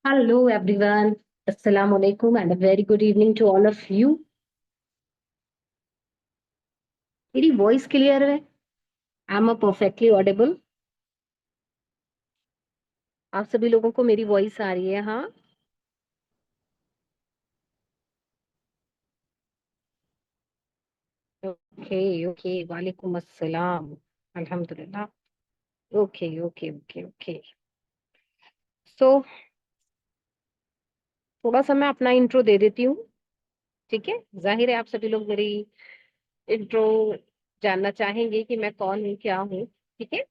Hello everyone. Assalamu alaikum and a very good evening to all of you. मेरी voice clear है? I am perfectly Audible? आप सभी लोगों को मेरी वॉइस आ रही है? हाँ। ओके ओके, वालेकुम अस्सलाम। अल्हम्दुलिल्लाह। Okay okay okay okay. So थोड़ा सा मैं अपना इंट्रो दे देती हूँ। ठीक है, जाहिर है आप सभी लोग मेरी इंट्रो जानना चाहेंगे कि मैं कौन हूँ, क्या हूँ। ठीक है।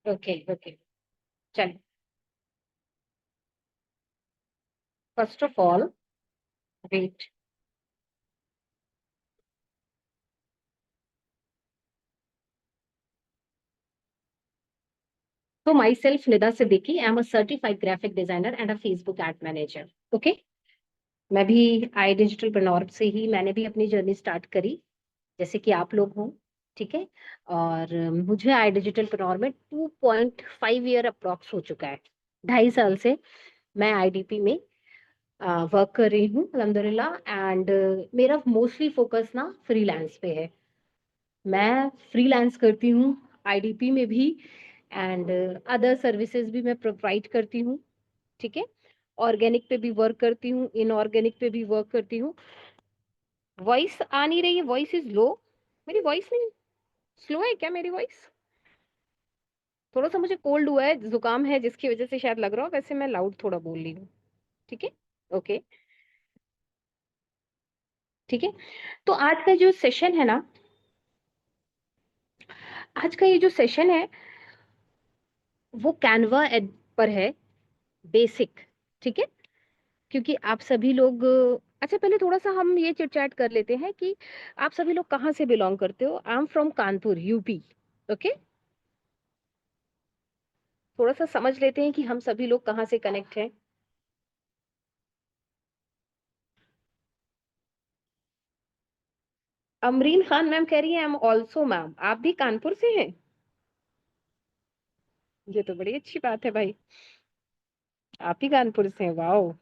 Okay okay. चलिए, first of all, wait. So myself Nida Siddiqui, I am a certified graphic designer and a Facebook ad manager. Okay? मैं भी आई डिजिटल प्रनॉर्प से ही मैंने भी अपनी जर्नी स्टार्ट करी, जैसे कि आप लोग हो। ठीक है। और मुझे आई डिजिटल प्रनॉर में 2.5 ईयर अप्रॉक्स हो चुका है। 2.5 साल से मैं आईडीपी में वर्क कर रही हूँ अल्हम्दुलिल्लाह। एंड मेरा मोस्टली फोकस ना फ्रीलांस पे है। मैं फ्रीलांस करती हूँ आईडीपी में भी, एंड अदर सर्विसेज भी मैं प्रोवाइड करती हूँ। ठीक है। ऑर्गेनिक पे भी वर्क करती हूँ, इनऑर्गेनिक पे भी वर्क करती हूँ। वॉइस आ नहीं रही है, वॉइस इज लो। मेरी वॉइस नहीं, स्लो है क्या मेरी वॉइस? थोड़ा सा मुझे कोल्ड हुआ है, जुकाम है, जिसकी वजह से शायद लग रहा हो, वैसे मैं लाउड थोड़ा बोल रही हूँ। ठीक है। ओके। ठीक है। तो आज का जो सेशन है ना, आज का ये जो सेशन है वो कैनवा पर है, बेसिक। ठीक है। क्योंकि आप सभी लोग, अच्छा पहले थोड़ा सा हम ये चिट चैट कर लेते हैं कि आप सभी लोग कहाँ से बिलोंग करते हो। I am from Kanpur, UP. Okay. थोड़ा सा समझ लेते हैं कि हम सभी लोग कहाँ से कनेक्ट हैं। अमरीन खान मैम कह रही है, एम ऑल्सो मैम। आप भी कानपुर से हैं? ये तो बड़ी अच्छी बात है भाई, आप ही कानपुर से हैं। वाओ।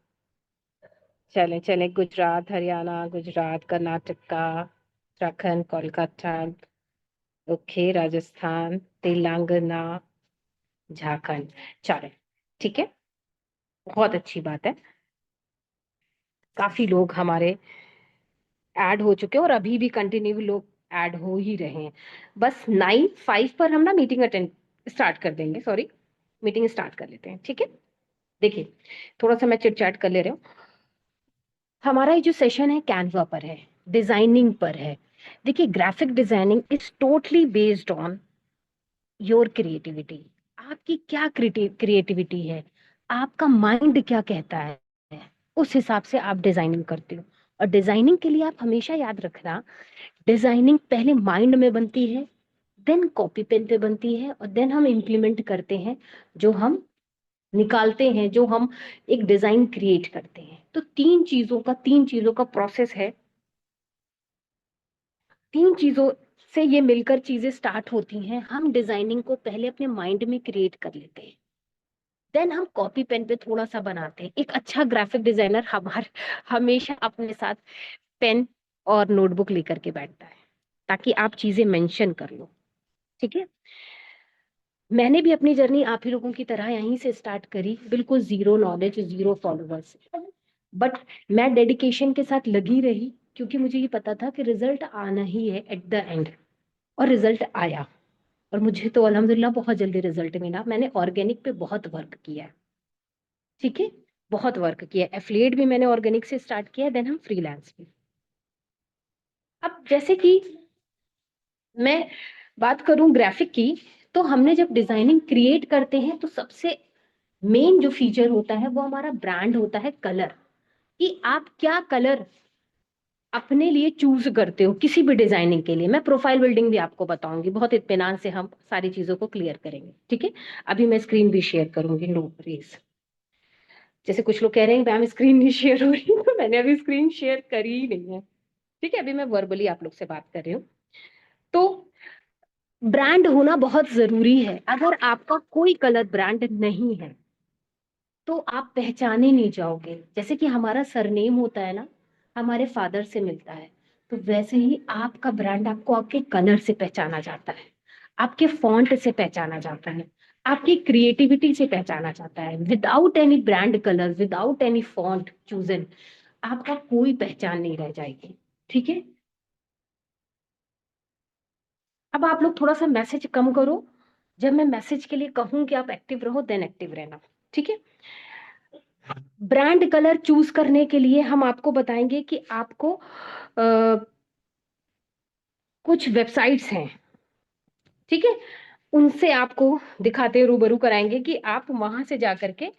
चलें चलें, गुजरात, हरियाणा, गुजरात, कर्नाटका, उत्तराखंड, कोलकाता, ओके, राजस्थान, तेलंगाना, झारखंड। चलें, ठीक है, बहुत अच्छी बात है। काफी लोग हमारे ऐड हो चुके हैं और अभी भी कंटिन्यू लोग ऐड हो ही रहे हैं। बस 9:05 पर हम ना मीटिंग अटेंड स्टार्ट कर देंगे। सॉरी, मीटिंग स्टार्ट कर लेते हैं। ठीक है। देखिए, थोड़ा सा मैं चिट चैट कर ले रही हूँ। हमारा ये जो सेशन है कैनवा पर है, डिजाइनिंग पर है। देखिए, graphic designing is totally based on your creativity. आपकी क्या क्रिएटिविटी है, आपका माइंड क्या कहता है, उस हिसाब से आप डिजाइनिंग करते हो। और डिजाइनिंग के लिए आप हमेशा याद रखना, डिजाइनिंग पहले माइंड में बनती है, देन कॉपी पेन पे बनती है, और देन हम इम्प्लीमेंट करते हैं, जो हम निकालते हैं, जो हम एक डिजाइन क्रिएट करते हैं। तो तीन चीजों का प्रोसेस है। तीन चीजों से ये मिलकर चीजें स्टार्ट होती हैं। हम डिजाइनिंग को पहले अपने माइंड में क्रिएट कर लेते हैं, देन हम कॉपी पेन पे थोड़ा सा बनाते हैं। एक अच्छा ग्राफिक डिजाइनर हमारे हमेशा अपने साथ पेन और नोटबुक लेकर के बैठता है, ताकि आप चीजें मेंशन कर लो। ठीक है। मैंने भी अपनी जर्नी आप ही लोगों की तरह यहीं से स्टार्ट करी, बिल्कुल zero knowledge, zero followers. But मैं डेडिकेशन के साथ लगी रही, क्योंकि मुझे ये पता था कि रिजल्ट आना ही है एट द एंड। और रिजल्ट आया, और मुझे तो अल्हम्दुलिल्लाह बहुत जल्दी रिजल्ट मिला। मैंने ऑर्गेनिक पे बहुत वर्क किया है। ठीक है। बहुत वर्क किया है। एफिलिएट भी मैंने ऑर्गेनिक से स्टार्ट किया, देन हम फ्रीलांस भी। अब जैसे कि मैं बात करूं ग्राफिक की, तो हमने जब डिजाइनिंग क्रिएट करते हैं तो सबसे मेन जो फीचर होता है वो हमारा ब्रांड होता है, कलर। कि आप क्या कलर अपने लिए चूज करते हो किसी भी डिजाइनिंग के लिए। मैं प्रोफाइल बिल्डिंग भी आपको बताऊंगी, बहुत इत्मीनान से हम सारी चीजों को क्लियर करेंगे। ठीक है। अभी मैं स्क्रीन भी शेयर करूंगी, नो वरीज। जैसे कुछ लोग कह रहे हैं मैम स्क्रीन नहीं शेयर हो रही, तो मैंने अभी स्क्रीन शेयर करी ही नहीं है। ठीक है, अभी मैं वर्बली आप लोग से बात कर रही हूँ। तो ब्रांड होना बहुत जरूरी है। अगर आपका कोई कलर ब्रांड नहीं है तो आप पहचाने नहीं जाओगे। जैसे कि हमारा सरनेम होता है ना, हमारे फादर से मिलता है, तो वैसे ही आपका ब्रांड आपको आपके कलर से पहचाना जाता है, आपके फॉन्ट से पहचाना जाता है, आपकी क्रिएटिविटी से पहचाना जाता है। Without any brand colour, without any font chosen, आपका कोई पहचान नहीं रह जाएगी। ठीक है। अब आप लोग थोड़ा सा मैसेज कम करो। जब मैं मैसेज के लिए कहूं कि आप एक्टिव रहो, देन एक्टिव रहना। ठीक है। ब्रांड कलर चूज करने के लिए हम आपको बताएंगे कि आपको कुछ वेबसाइट्स हैं। ठीक है। उनसे आपको दिखाते रूबरू कराएंगे कि आप वहां से जा करके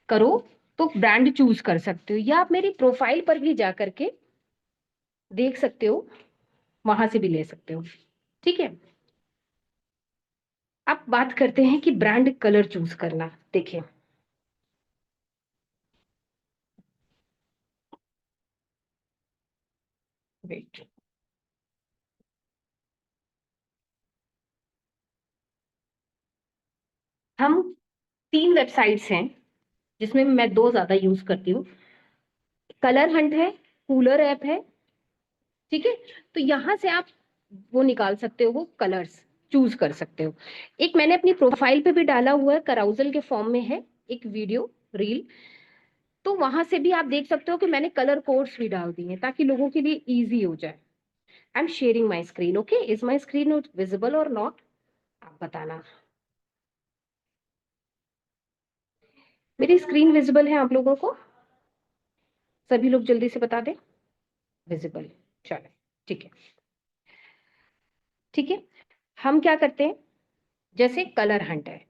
करो तो ब्रांड चूज कर सकते हो, या आप मेरी प्रोफाइल पर भी जा करके देख सकते हो, वहां से भी ले सकते हो। ठीक है। अब बात करते हैं कि ब्रांड कलर चूज करना। देखिए, वेट, हम 3 वेबसाइट्स हैं जिसमें मैं 2 ज्यादा यूज करती हूँ। कलर हंट है, कूलर ऐप है। ठीक है। तो यहां से आप वो निकाल सकते हो, वो कलर्स चूज कर सकते हो। एक मैंने अपनी प्रोफाइल पे भी डाला हुआ है, कराउजल के फॉर्म में है एक वीडियो रील, तो वहां से भी आप देख सकते हो कि मैंने कलर कोड्स भी डाल दिए हैं ताकि लोगों के लिए इजी हो जाए। I am sharing my screen. Okay, is my screen visible और नॉट? आप बताना। मेरी स्क्रीन विजिबल है आप लोगों को? सभी लोग जल्दी से बता दें। विजिबल। चलो, ठीक है। ठीक है। हम क्या करते हैं, जैसे कलर हंट है,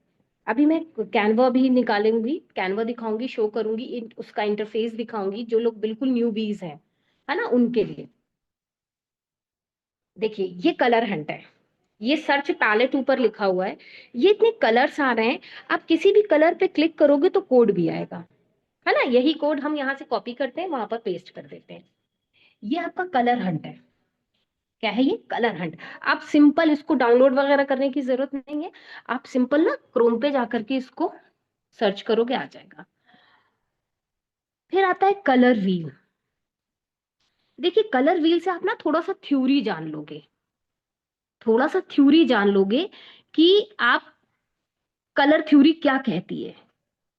अभी मैं कैनवा भी निकालूंगी, कैनवा दिखाऊंगी, शो करूंगी, उसका इंटरफेस दिखाऊंगी जो लोग बिल्कुल न्यूबीज हैं, है ना, उनके लिए। देखिए, ये कलर हंट है, ये सर्च पैलेट ऊपर लिखा हुआ है, ये इतने कलर्स आ रहे हैं। आप किसी भी कलर पे क्लिक करोगे तो कोड भी आएगा, है ना। यही कोड हम यहाँ से कॉपी करते हैं, वहां पर पेस्ट कर देते हैं। ये आपका कलर हंट है। क्या है ये? Colour Hunt. आप सिंपल इसको डाउनलोड वगैरह करने की जरूरत नहीं है। आप सिंपल ना क्रोम पे जाकर के इसको सर्च करोगे, आ जाएगा। फिर आता है कलर व्हील। देखिए, कलर व्हील से आप ना थोड़ा सा थ्योरी जान लोगे, थोड़ा सा थ्योरी जान लोगे कि आप कलर थ्योरी क्या कहती है।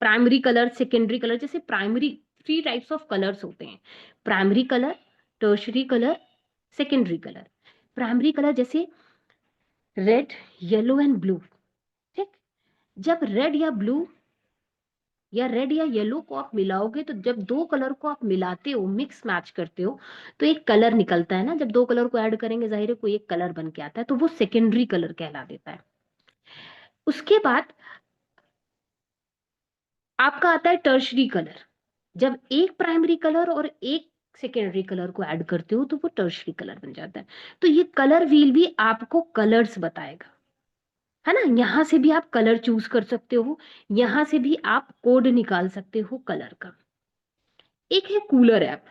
प्राइमरी कलर, सेकेंडरी कलर, जैसे प्राइमरी 3 टाइप्स ऑफ कलर्स होते हैं। Primary colour, tertiary colour, secondary colour. Primary colour जैसे रेड, येलो एंड ब्लू। ठीक। जब रेड या ब्लू या रेड या येलो को आप मिलाओगे, तो जब 2 कलर को आप मिलाते हो, मिक्स मैच करते हो, तो एक कलर निकलता है ना। जब 2 कलर को ऐड करेंगे, जाहिर है कोई एक कलर बन के आता है, तो वो सेकेंडरी कलर कहला देता है। उसके बाद आपका आता है टर्शरी कलर। जब एक प्राइमरी कलर और एक सेकेंडरी कलर को ऐड करते हो, तो वो टर्शरी कलर बन जाता है। तो ये कलर व्हील भी आपको कलर्स बताएगा, है ना। यहां से भी आप कलर चूज कर सकते हो, यहां से भी आप कोड निकाल सकते हो कलर का। एक है कूलर ऐप,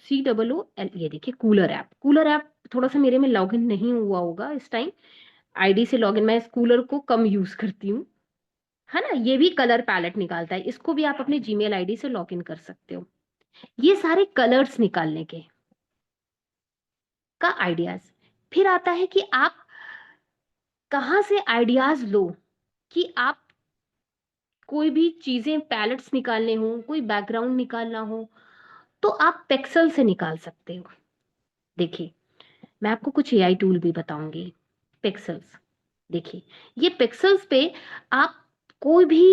COOL, ये देखिए कूलर ऐप। कूलर ऐप थोड़ा सा मेरे में लॉगिन नहीं हुआ होगा इस टाइम, आईडी से लॉगिन, मैं इस कूलर को कम यूज करती हूँ, है ना। ये भी कलर पैलेट निकालता है, इसको भी आप अपने जीमेल आईडी से लॉगिन कर सकते हो। ये सारे कलर्स निकालने के का आइडियाज। फिर आता है कि आप कहाँ से आइडियाज लो, कि आप कोई भी चीजें पैलेट्स निकालने हो, कोई बैकग्राउंड निकालना हो, तो आप पिक्सल से निकाल सकते हो। देखिए, मैं आपको कुछ एआई टूल भी बताऊंगी। पिक्सल्स, देखिए, ये पिक्सल्स पे आप कोई भी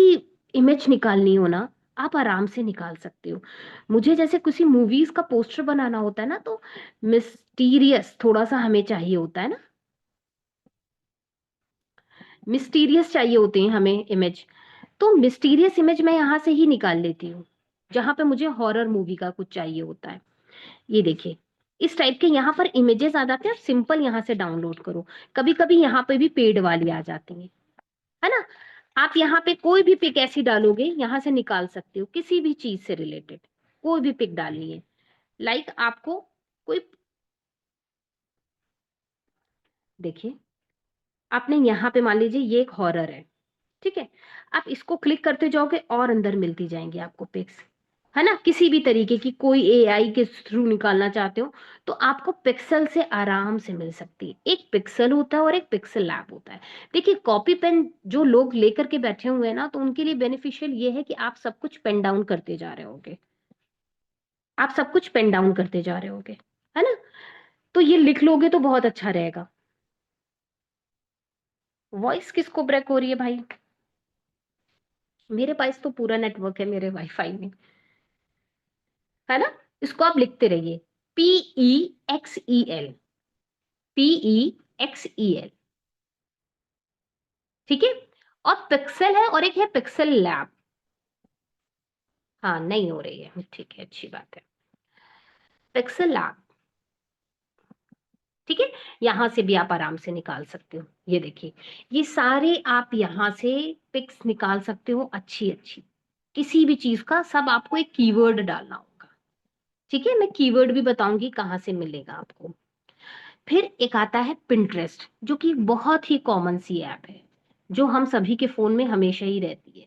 इमेज निकालनी हो ना, आप आराम से निकाल सकते हो। मुझे जैसे किसी मूवीज का पोस्टर बनाना होता है ना, तो मिस्टीरियस थोड़ा सा हमें चाहिए होता है ना, मिस्टीरियस चाहिए होते हैं हमें इमेज, तो मिस्टीरियस इमेज मैं यहाँ से ही निकाल लेती हूँ। जहां पे मुझे हॉरर मूवी का कुछ चाहिए होता है, ये देखिए, इस टाइप के यहाँ पर इमेजेस आ जाते हैं, सिंपल यहाँ से डाउनलोड करो। कभी कभी यहाँ पे भी पेड वाली आ जाती है ना। आप यहाँ पे कोई भी पिक ऐसी डालोगे, यहाँ से निकाल सकते हो किसी भी चीज से रिलेटेड, कोई भी पिक डालिए। लाइक आपको कोई देखिए, आपने यहाँ पे मान लीजिए ये एक हॉरर है, ठीक है, आप इसको क्लिक करते जाओगे और अंदर मिलती जाएंगी आपको पिक्स, है ना, किसी भी तरीके की, कोई एआई के थ्रू निकालना चाहते हो तो आपको पिक्सल से आराम से मिल सकती है। एक पिक्सल होता है और एक पिक्सल लैब होता है। देखिए, कॉपी पेन जो लोग लेकर के बैठे हुए हैं ना, तो उनके लिए बेनिफिशियल ये है कि आप सब कुछ पेन डाउन करते जा रहे होगे, आप सब कुछ पेन डाउन करते जा रहे होगे, है ना, तो ये लिख लोगे तो बहुत अच्छा रहेगा। वॉइस किसको ब्रेक हो रही है भाई? मेरे पास तो पूरा नेटवर्क है मेरे वाईफाई में, है ना। इसको आप लिखते रहिए, PEXEL, PEXEL, ठीक है। और पिक्सल है और एक है पिक्सल लैब। हाँ, नहीं हो रही है, ठीक है, अच्छी बात है। पिक्सल लैब, ठीक है, यहां से भी आप आराम से निकाल सकते हो। ये देखिए, ये सारे आप यहां से पिक्स निकाल सकते हो, अच्छी अच्छी किसी भी चीज का। सब आपको एक कीवर्ड डालना होगा, ठीक है, मैं कीवर्ड भी बताऊंगी कहाँ से मिलेगा आपको। फिर एक आता है पिंटरेस्ट, जो कि बहुत ही कॉमन सी ऐप है, जो हम सभी के फोन में हमेशा ही रहती है।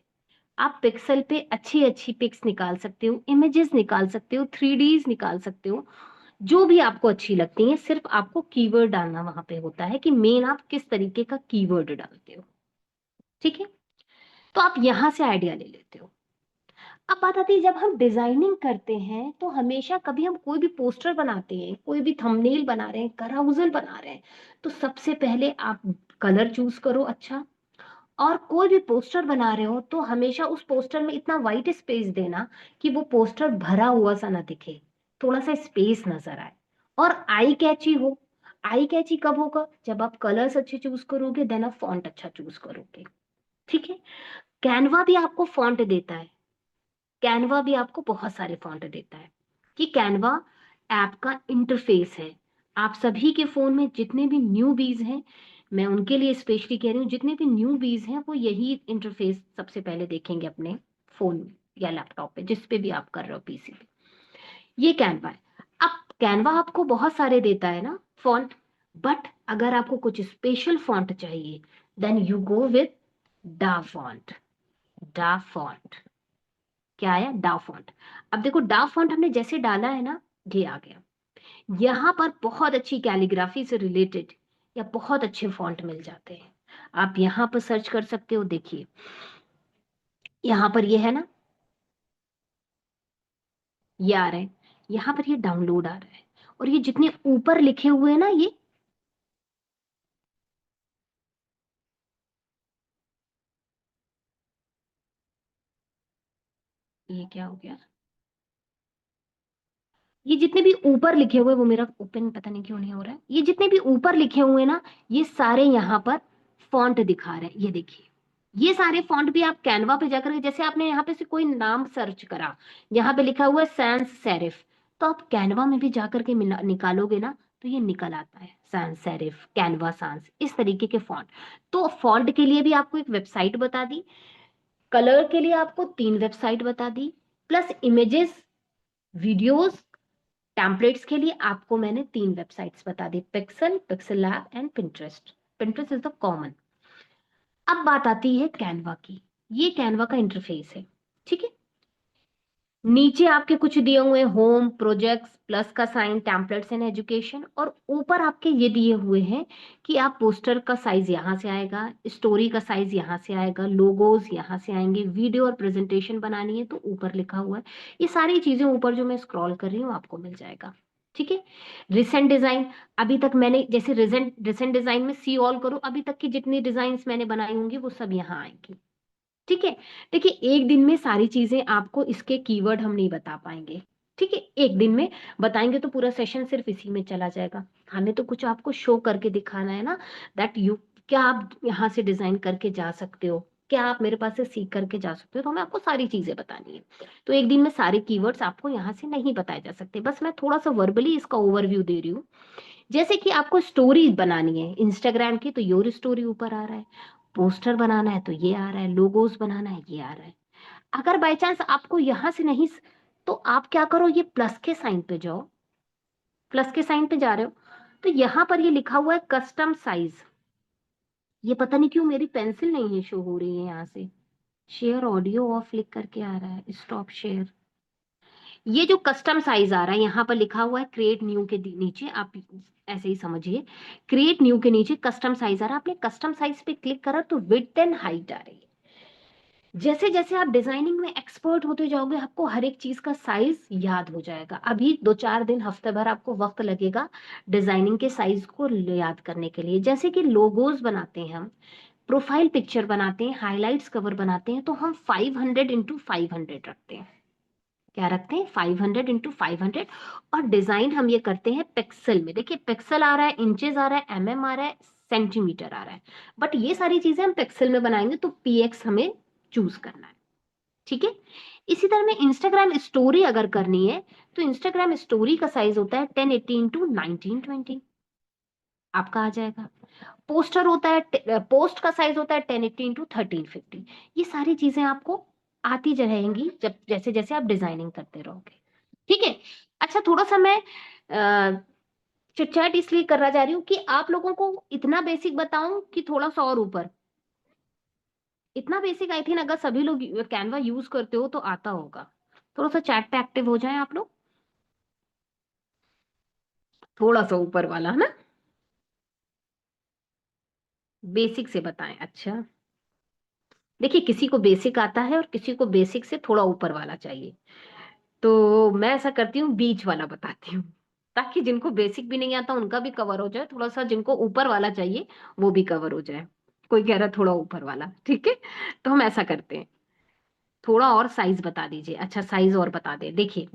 आप पिक्सल पे अच्छी अच्छी पिक्स निकाल सकते हो, इमेजेस निकाल सकते हो, 3Ds निकाल सकते हो, जो भी आपको अच्छी लगती है। सिर्फ आपको कीवर्ड डालना वहां पे होता है कि मेन आप किस तरीके का कीवर्ड डालते हो, ठीक है। तो आप यहां से आइडिया ले लेते हो। अब बात आती है, जब हम डिजाइनिंग करते हैं तो हमेशा कभी हम कोई भी पोस्टर बनाते हैं, कोई भी थंबनेल बना रहे हैं, कराउजल बना रहे हैं, तो सबसे पहले आप कलर चूज करो अच्छा। और कोई भी पोस्टर बना रहे हो तो हमेशा उस पोस्टर में इतना वाइट स्पेस देना कि वो पोस्टर भरा हुआ सा ना दिखे, थोड़ा सा स्पेस नजर आए और आई कैची हो। आई कैची कब होगा? जब आप कलर्स अच्छे चूज करोगे, देन आप फॉन्ट अच्छा चूज करोगे, ठीक है। कैनवा भी आपको फॉन्ट देता है, कैनवा भी आपको बहुत सारे फॉन्ट देता है, कि कैनवा ऐप का इंटरफेस है। आप सभी के फोन में जितने भी न्यू बीज हैं, मैं उनके लिए स्पेशली कह रही हूँ, जितने भी न्यू बीज हैं वो यही इंटरफेस सबसे पहले देखेंगे अपने फोन में या लैपटॉप पे, जिस पे भी आप कर रहे हो, पीसी पे। ये कैनवा है। अब कैनवा आपको बहुत सारे देता है ना फॉन्ट, बट अगर आपको कुछ स्पेशल फॉन्ट चाहिए, देन यू गो विथ डा फॉन्ट। डा फॉन्ट क्या आया? डा फॉन्ट। अब देखो, डा फॉन्ट हमने जैसे डाला है ना, ये आ गया। यहाँ पर बहुत अच्छी कैलीग्राफी से रिलेटेड या बहुत अच्छे फॉन्ट मिल जाते हैं। आप यहाँ पर सर्च कर सकते हो, देखिए यहाँ पर ये है ना, ये आ रहा है, यहाँ पर ये डाउनलोड आ रहा है, और ये जितने ऊपर लिखे हुए हैं ना, ये क्या हो गया? ये जितने भी ऊपर लिखे हुए, वो मेरा ओपन पता नहीं क्यों नहीं हो रहा है। ये जितने भी ऊपर लिखे हुए हैं ना, ये सारे यहाँ पर फॉन्ट दिखा रहे हैं, ये देखिए। ये सारे फॉन्ट भी आप कैनवा पे जाकर, जैसे आपने यहाँ पे से कोई नाम सर्च करा, यहाँ पे लिखा हुआ है सैंस सेरिफ, तो आप कैनवा में भी जाकर के निकालोगे ना, तो ये निकल आता है, सैंस सेरिफ, कैनवा सांस, इस तरीके के फॉन्ट। तो फॉन्ट के लिए भी आपको एक वेबसाइट बता दी, कलर के लिए आपको 3 वेबसाइट बता दी, प्लस इमेजेस, वीडियोस, टेम्पलेट्स के लिए आपको मैंने 3 वेबसाइट्स बता दी, Pixel, PixelLab and Pinterest. Pinterest is the common. अब बात आती है कैनवा की। ये कैनवा का इंटरफेस है, ठीक है। नीचे आपके कुछ दिए हुए होम, प्रोजेक्ट्स, प्लस का साइन, टेम्पलेट्स एंड एजुकेशन, और ऊपर आपके ये दिए हुए हैं कि आप पोस्टर का साइज यहाँ से आएगा, स्टोरी का साइज यहाँ से आएगा, लोगोज यहाँ से आएंगे, वीडियो और प्रेजेंटेशन बनानी है तो ऊपर लिखा हुआ है। ये सारी चीजें ऊपर जो मैं स्क्रॉल कर रही हूँ आपको मिल जाएगा, ठीक है। रिसेंट डिजाइन, अभी तक मैंने जैसे रिसेंट रिसेंट डिजाइन में सी ऑल करो, अभी तक की जितनी डिजाइन मैंने बनाई होंगी वो सब यहाँ आएंगी, ठीक है। देखिए, एक दिन में सारी चीजें आपको, इसके कीवर्ड हम नहीं बता पाएंगे, ठीक है, एक दिन में बताएंगे तो पूरा सेशन सिर्फ इसी में चला जाएगा। हमें तो कुछ आपको शो करके दिखाना है ना, दैट यू, क्या आप यहाँ से डिजाइन करके जा सकते हो, क्या आप मेरे पास से सीख करके जा सकते हो, तो हमें आपको सारी चीजें बतानी है। तो एक दिन में सारे कीवर्ड्स आपको यहाँ से नहीं बताए जा सकते, बस मैं थोड़ा सा वर्बली इसका ओवरव्यू दे रही हूँ। जैसे कि आपको स्टोरी बनानी है इंस्टाग्राम की, तो योर स्टोरी ऊपर आ रहा है, पोस्टर बनाना है तो ये आ रहा है, लोगोस बनाना है ये आ रहा है। अगर बाय चांस आपको यहां से नहीं, तो आप क्या करो, ये प्लस के साइन पे जाओ, प्लस के साइन पे जा रहे हो तो यहाँ पर ये लिखा हुआ है कस्टम साइज। ये पता नहीं क्यों मेरी पेंसिल नहीं है शो हो रही है यहाँ से। शेयर ऑडियो ऑफ लिख करके आ रहा है, स्टॉप शेयर। ये जो कस्टम साइज आ रहा है यहाँ पर लिखा हुआ है क्रिएट न्यू के नीचे, आप ऐसे ही समझिए, क्रिएट न्यू के नीचे कस्टम साइज आ रहा है। आपने कस्टम साइज पे क्लिक करा तो विड्थ एंड हाइट आ रही है। जैसे जैसे आप डिजाइनिंग में एक्सपर्ट होते जाओगे आपको हर एक चीज का साइज याद हो जाएगा। अभी 2-4 दिन हफ्ते भर आपको वक्त लगेगा डिजाइनिंग के साइज को याद करने के लिए। जैसे कि लोगोज बनाते हैं हम, प्रोफाइल पिक्चर बनाते हैं, हाइलाइट्स कवर बनाते हैं, तो हम 500x500 रखते हैं। क्या रखते हैं? 500x500। और डिजाइन हम ये करते हैं पिक्सल में। देखिए पिक्सल आ रहा है, इंचेस आ रहा है, एमएम आ रहा है, सेंटीमीटर आ रहा है, बट ये सारी चीजें हम पिक्सल में बनाएंगे तो पीएक्स हमें चूज करना है। ठीक है। इसी तरह में इंस्टाग्राम स्टोरी अगर करनी है तो इंस्टाग्राम स्टोरी का साइज होता है 1080x1920, आपका आ जाएगा। पोस्टर होता है, पोस्ट का साइज होता है 1080x1350। ये सारी चीजें आपको आती रहेंगी जब जैसे जैसे आप डिजाइनिंग करते रहोगे। ठीक है। अच्छा, थोड़ा सा मैं चिटचैट इसलिए करा जा रही हूँ कि आप लोगों को इतना बेसिक बताऊं कि थोड़ा सा और ऊपर। इतना बेसिक आई थिंक अगर सभी लोग कैनवा यूज करते हो तो आता होगा। थोड़ा सा चैट पे एक्टिव हो जाए आप लोग, थोड़ा सा ऊपर वाला है ना, बेसिक से बताएं। अच्छा, देखिए किसी को बेसिक आता है और किसी को बेसिक से थोड़ा ऊपर वाला चाहिए, तो मैं ऐसा करती हूँ बीच वाला बताती हूँ, ताकि जिनको बेसिक भी नहीं आता उनका भी कवर हो जाए, थोड़ा सा जिनको ऊपर वाला चाहिए वो भी कवर हो जाए। कोई कह रहा है थोड़ा ऊपर वाला, ठीक है, तो हम ऐसा करते हैं। थोड़ा और साइज बता दीजिए। अच्छा, साइज और बता दे। देखिए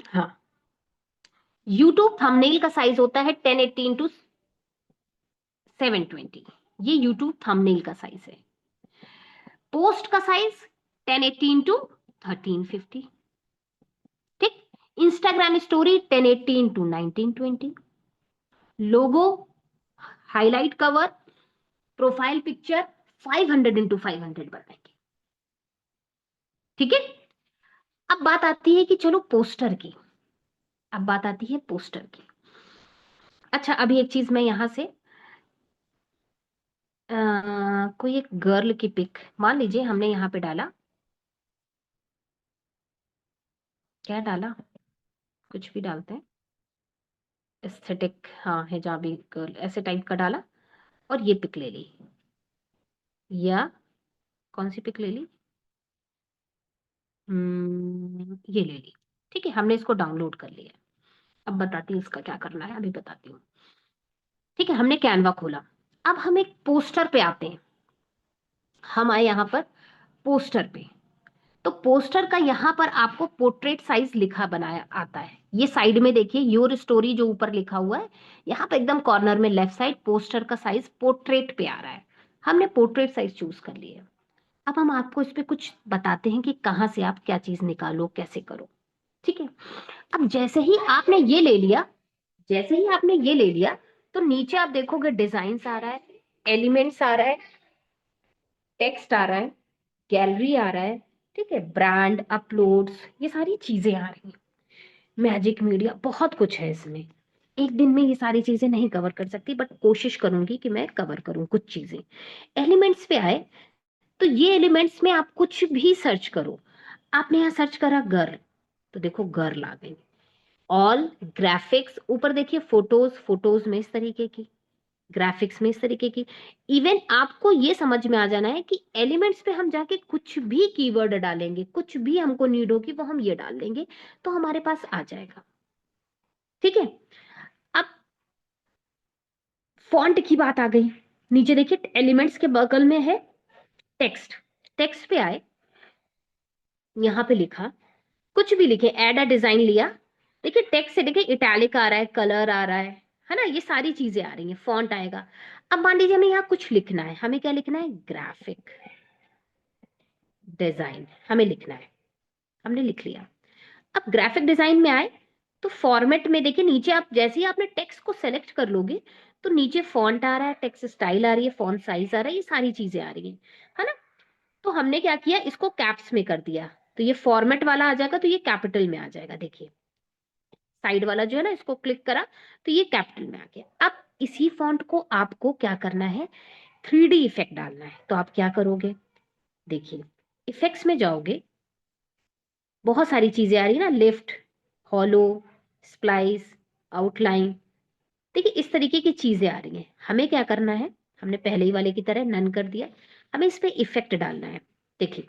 हाँ, यूट्यूब थंबनेल का साइज होता है 1080x720। ये यूट्यूब थंबनेल का साइज है। पोस्ट का साइज 1080x1350। ठीक। Instagram story 1080x1920। Logo, highlight cover, profile picture 500x500 बनाएंगे। ठीक है। अब बात आती है कि चलो पोस्टर की, अब बात आती है पोस्टर की। अच्छा, अभी एक चीज मैं यहां से कोई एक गर्ल की पिक मान लीजिए हमने यहाँ पे डाला, क्या डाला, कुछ भी डालते हैं, एस्थेटिक, हाँ हिजाबी गर्ल ऐसे टाइप का डाला, और ये पिक ले ली, या कौन सी पिक ले ली, ये ले ली। ठीक है, हमने इसको डाउनलोड कर लिया। अब बताती हूँ इसका क्या करना है, अभी बताती हूँ। ठीक है, हमने कैनवा खोला। अब हम एक पोस्टर पे आते हैं। हम आए यहाँ पर पोस्टर पे, तो पोस्टर का यहाँ पर आपको पोर्ट्रेट साइज लिखा बनाया आता है। ये साइड में देखिए योर स्टोरी जो ऊपर लिखा हुआ है, यहाँ पे एकदम कॉर्नर में लेफ्ट साइड पोस्टर का साइज पोर्ट्रेट पे आ रहा है। हमने पोर्ट्रेट साइज चूज कर लिया। अब हम आपको इस पे कुछ बताते हैं कि कहाँ से आप क्या चीज निकालो, कैसे करो। ठीक है। अब जैसे ही आपने ये ले लिया, जैसे ही आपने ये ले लिया, तो नीचे आप देखोगे डिजाइन आ रहा है, एलिमेंट्स आ रहा है, टेक्स्ट आ रहा है, गैलरी आ रहा है। ठीक है, ब्रांड, अपलोड्स, ये सारी चीजें आ रही हैं, मैजिक मीडिया, बहुत कुछ है इसमें। एक दिन में ये सारी चीजें नहीं कवर कर सकती, बट कोशिश करूंगी कि मैं कवर करूं कुछ चीजें। एलिमेंट्स पे आए, तो ये एलिमेंट्स में आप कुछ भी सर्च करो। आपने यहाँ सर्च करा गर्ल, तो देखो गर्ल आ गई। ऑल ग्राफिक्स, ऊपर देखिए फोटोज, फोटोज में इस तरीके की, ग्राफिक्स में इस तरीके की। इवन आपको ये समझ में आ जाना है कि एलिमेंट्स पे हम जाके कुछ भी कीवर्ड डालेंगे, कुछ भी हमको नीड होगी वो हम ये डाल देंगे, तो हमारे पास आ जाएगा। ठीक है। अब फॉन्ट की बात आ गई। नीचे देखिए एलिमेंट्स के बगल में है टेक्स्ट। टेक्स्ट पे आए, यहाँ पे लिखा, कुछ भी लिखे, एड अ डिजाइन लिया। देखिए टेक्स्ट से देखिए इटैलिक आ रहा है, कलर आ रहा है ना, ये सारी चीजें आ रही हैं, फॉन्ट आएगा। अब मान लीजिए हमें यहाँ कुछ लिखना है, हमें क्या लिखना है, ग्राफिक डिजाइन हमें लिखना है, हमने लिख लिया। अब ग्राफिक डिजाइन में आए, तो फॉर्मेट में देखिए नीचे आप जैसे ही आपने टेक्स्ट को सेलेक्ट कर लोगे, तो नीचे फॉन्ट आ रहा है, टेक्स्ट स्टाइल आ रही है, फॉन्ट साइज आ रहा है, ये सारी चीजें आ रही है ना। तो हमने क्या किया, इसको कैप्स में कर दिया, तो ये फॉर्मेट वाला आ जाएगा, तो ये कैपिटल में आ जाएगा। देखिए साइड वाला जो है ना, इसको क्लिक करा तो ये कैपिटल में आ गया। अब इसी फॉन्ट को आपको क्या करना है, 3D इफेक्ट डालना है। तो आप क्या करोगे, देखिए इफेक्ट्स में जाओगे, बहुत सारी चीजें आ रही है ना, लिफ्ट, हॉलो, स्प्लाइस, आउटलाइन। देखिए इस तरीके की चीजें आ रही हैं। हमें क्या करना है, हमने पहले ही वाले की तरह नन कर दिया, हमें इस पे इफेक्ट डालना है। देखिए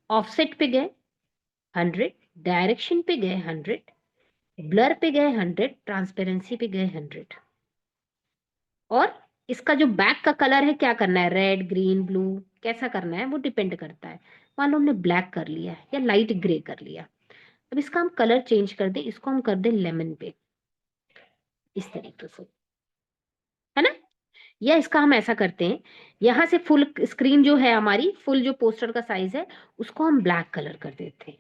ऑफसेट पे गए 100, डायरेक्शन पे गए 100, ब्लर पे गए 100, ट्रांसपेरेंसी पे गए 100। और इसका जो बैक का कलर है क्या करना है, रेड, ग्रीन, ब्लू, कैसा करना है वो डिपेंड करता है। मान लो हमने ब्लैक कर लिया है या लाइट ग्रे कर लिया। अब इसका हम कलर चेंज कर दें, इसको हम कर दें लेमन पे, इस तरीके से, है ना। या इसका हम ऐसा करते हैं, यहां से फुल स्क्रीन जो है हमारी, फुल जो पोस्टर का साइज है उसको हम ब्लैक कलर कर देते हैं।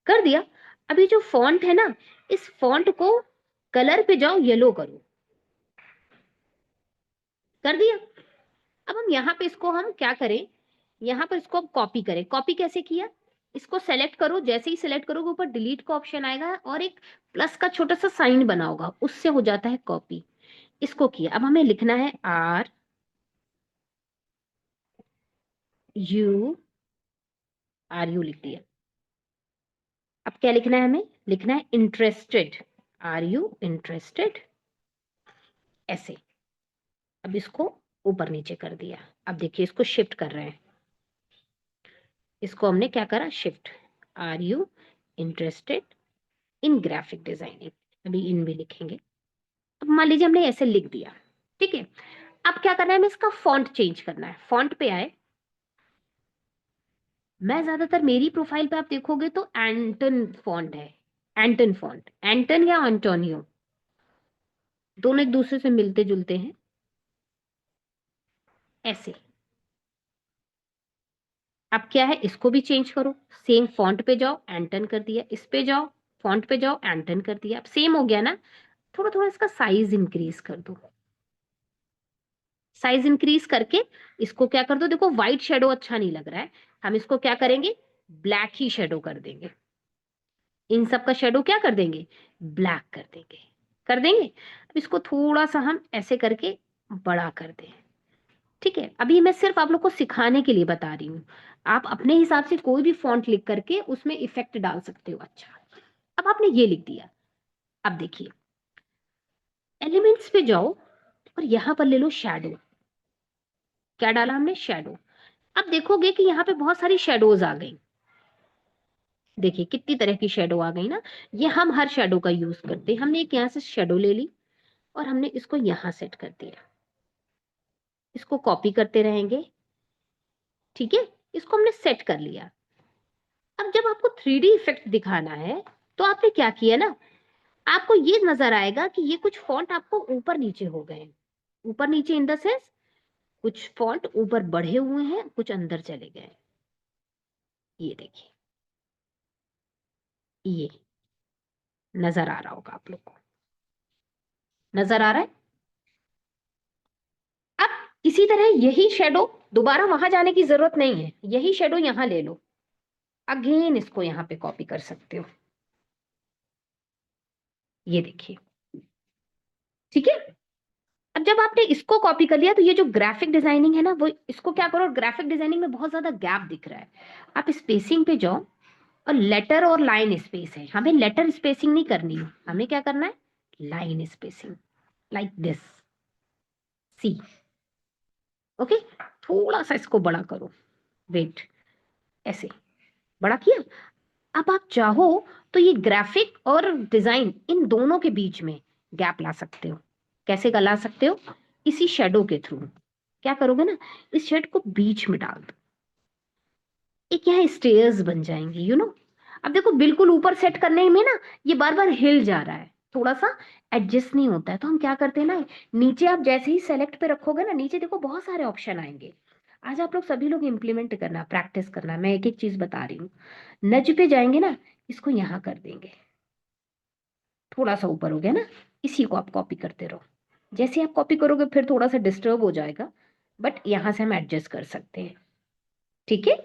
कर दिया। अभी जो फॉन्ट है ना, इस फॉन्ट को कलर पे जाओ, येलो करो। कर दिया। अब हम यहाँ पे इसको हम क्या करें, यहाँ पर इसको कॉपी करें। कॉपी कैसे किया, इसको सेलेक्ट करो, जैसे ही सेलेक्ट करोगे ऊपर डिलीट का ऑप्शन आएगा और एक प्लस का छोटा सा साइन बना होगा, उससे हो जाता है कॉपी। इसको किया। अब हमें लिखना है RU लिख दिया। अब क्या लिखना है, हमें लिखना है इंटरेस्टेड, RU इंटरेस्टेड, ऐसे। अब इसको ऊपर नीचे कर दिया। अब देखिए इसको शिफ्ट कर रहे हैं, इसको हमने क्या करा, shift, RU interested in graphic designing. अभी इन भी लिखेंगे। अब मान लीजिए हमने ऐसे लिख दिया, ठीक है। अब क्या करना है, हमें इसका फॉन्ट चेंज करना है। फॉन्ट पे आए, मैं ज्यादातर मेरी प्रोफाइल पे आप देखोगे तो एंटन फॉन्ट है, एंटन फॉन्ट, एंटन या एंटोनियो, दोनों एक दूसरे से मिलते जुलते हैं, ऐसे। अब क्या है, इसको भी चेंज करो, सेम फॉन्ट पे जाओ, एंटन कर दिया, इस पे जाओ, फॉन्ट पे जाओ, एंटन कर दिया। अब सेम हो गया ना, थोड़ा थोड़ा इसका साइज इंक्रीज कर दो। साइज इंक्रीज करके इसको क्या कर दो, देखो व्हाइट शेडो अच्छा नहीं लग रहा है, हम इसको क्या करेंगे, ब्लैक ही शेडो कर देंगे। इन सब का शेडो क्या कर देंगे, ब्लैक कर देंगे। कर देंगे। अब इसको थोड़ा सा हम ऐसे करके बड़ा कर दें, ठीक है। अभी मैं सिर्फ आप लोग को सिखाने के लिए बता रही हूँ, आप अपने हिसाब से कोई भी फॉन्ट लिख करके उसमें इफेक्ट डाल सकते हो। अच्छा, अब आपने ये लिख दिया। अब देखिए एलिमेंट्स पे जाओ और यहां पर ले लो शैडो। क्या डाला हमने, शैडो। अब देखोगे कि यहाँ पे बहुत सारी शेडोज आ गई। देखिए कितनी तरह की शेडो आ गई ना। ये हम हर शेडो का यूज करते हैं। हमने एक यहाँ से शेडो ले ली और हमने इसको यहाँ सेट कर दिया। इसको कॉपी करते रहेंगे, ठीक है। इसको हमने सेट कर लिया। अब जब आपको 3D इफेक्ट दिखाना है तो आपने क्या किया ना, आपको ये नजर आएगा कि ये कुछ फॉन्ट आपको ऊपर नीचे हो गए हैं। ऊपर नीचे इन द सेंस, कुछ फॉन्ट ऊपर बढ़े हुए हैं, कुछ अंदर चले गए। ये देखिए, ये नजर आ रहा होगा आप लोग को, नजर आ रहा है। अब इसी तरह यही शेडो, दोबारा वहां जाने की जरूरत नहीं है, यही शेडो यहां ले लो, अगेन इसको यहां पे कॉपी कर सकते हो। ये देखिए, ठीक है। अब जब आपने इसको कॉपी कर लिया तो ये जो ग्राफिक डिजाइनिंग है ना, वो इसको क्या करो, ग्राफिक डिजाइनिंग में बहुत ज्यादा गैप दिख रहा है, आप स्पेसिंग पे जाओ और लेटर और लाइन स्पेस है, हमें लेटर स्पेसिंग नहीं करनी है, हमें क्या करना है, line spacing, like this, see. Okay, थोड़ा सा इसको बड़ा करो, वेट, ऐसे बड़ा किया। अब आप चाहो तो ये ग्राफिक और डिजाइन इन दोनों के बीच में गैप ला सकते हो। कैसे का ला सकते हो, इसी शेडो के थ्रू। क्या करोगे ना, इस शेड को बीच में डाल दो, एक यहाँ स्टेयर्स बन जाएंगे, अब देखो बिल्कुल ऊपर सेट करने में ना ये बार बार हिल जा रहा है, थोड़ा सा एडजस्ट नहीं होता है। तो हम क्या करते हैं ना, नीचे आप जैसे ही सेलेक्ट पे रखोगे ना, नीचे देखो बहुत सारे ऑप्शन आएंगे। आज आप लोग सभी लोग इंप्लीमेंट करना, प्रैक्टिस करना, मैं एक एक चीज बता रही हूँ। नज पे जाएंगे ना, इसको यहाँ कर देंगे, थोड़ा सा ऊपर हो गया ना, इसी को आप कॉपी करते रहो। जैसे आप कॉपी करोगे फिर थोड़ा सा डिस्टर्ब हो जाएगा, बट यहां से हम एडजस्ट कर सकते हैं, ठीक है।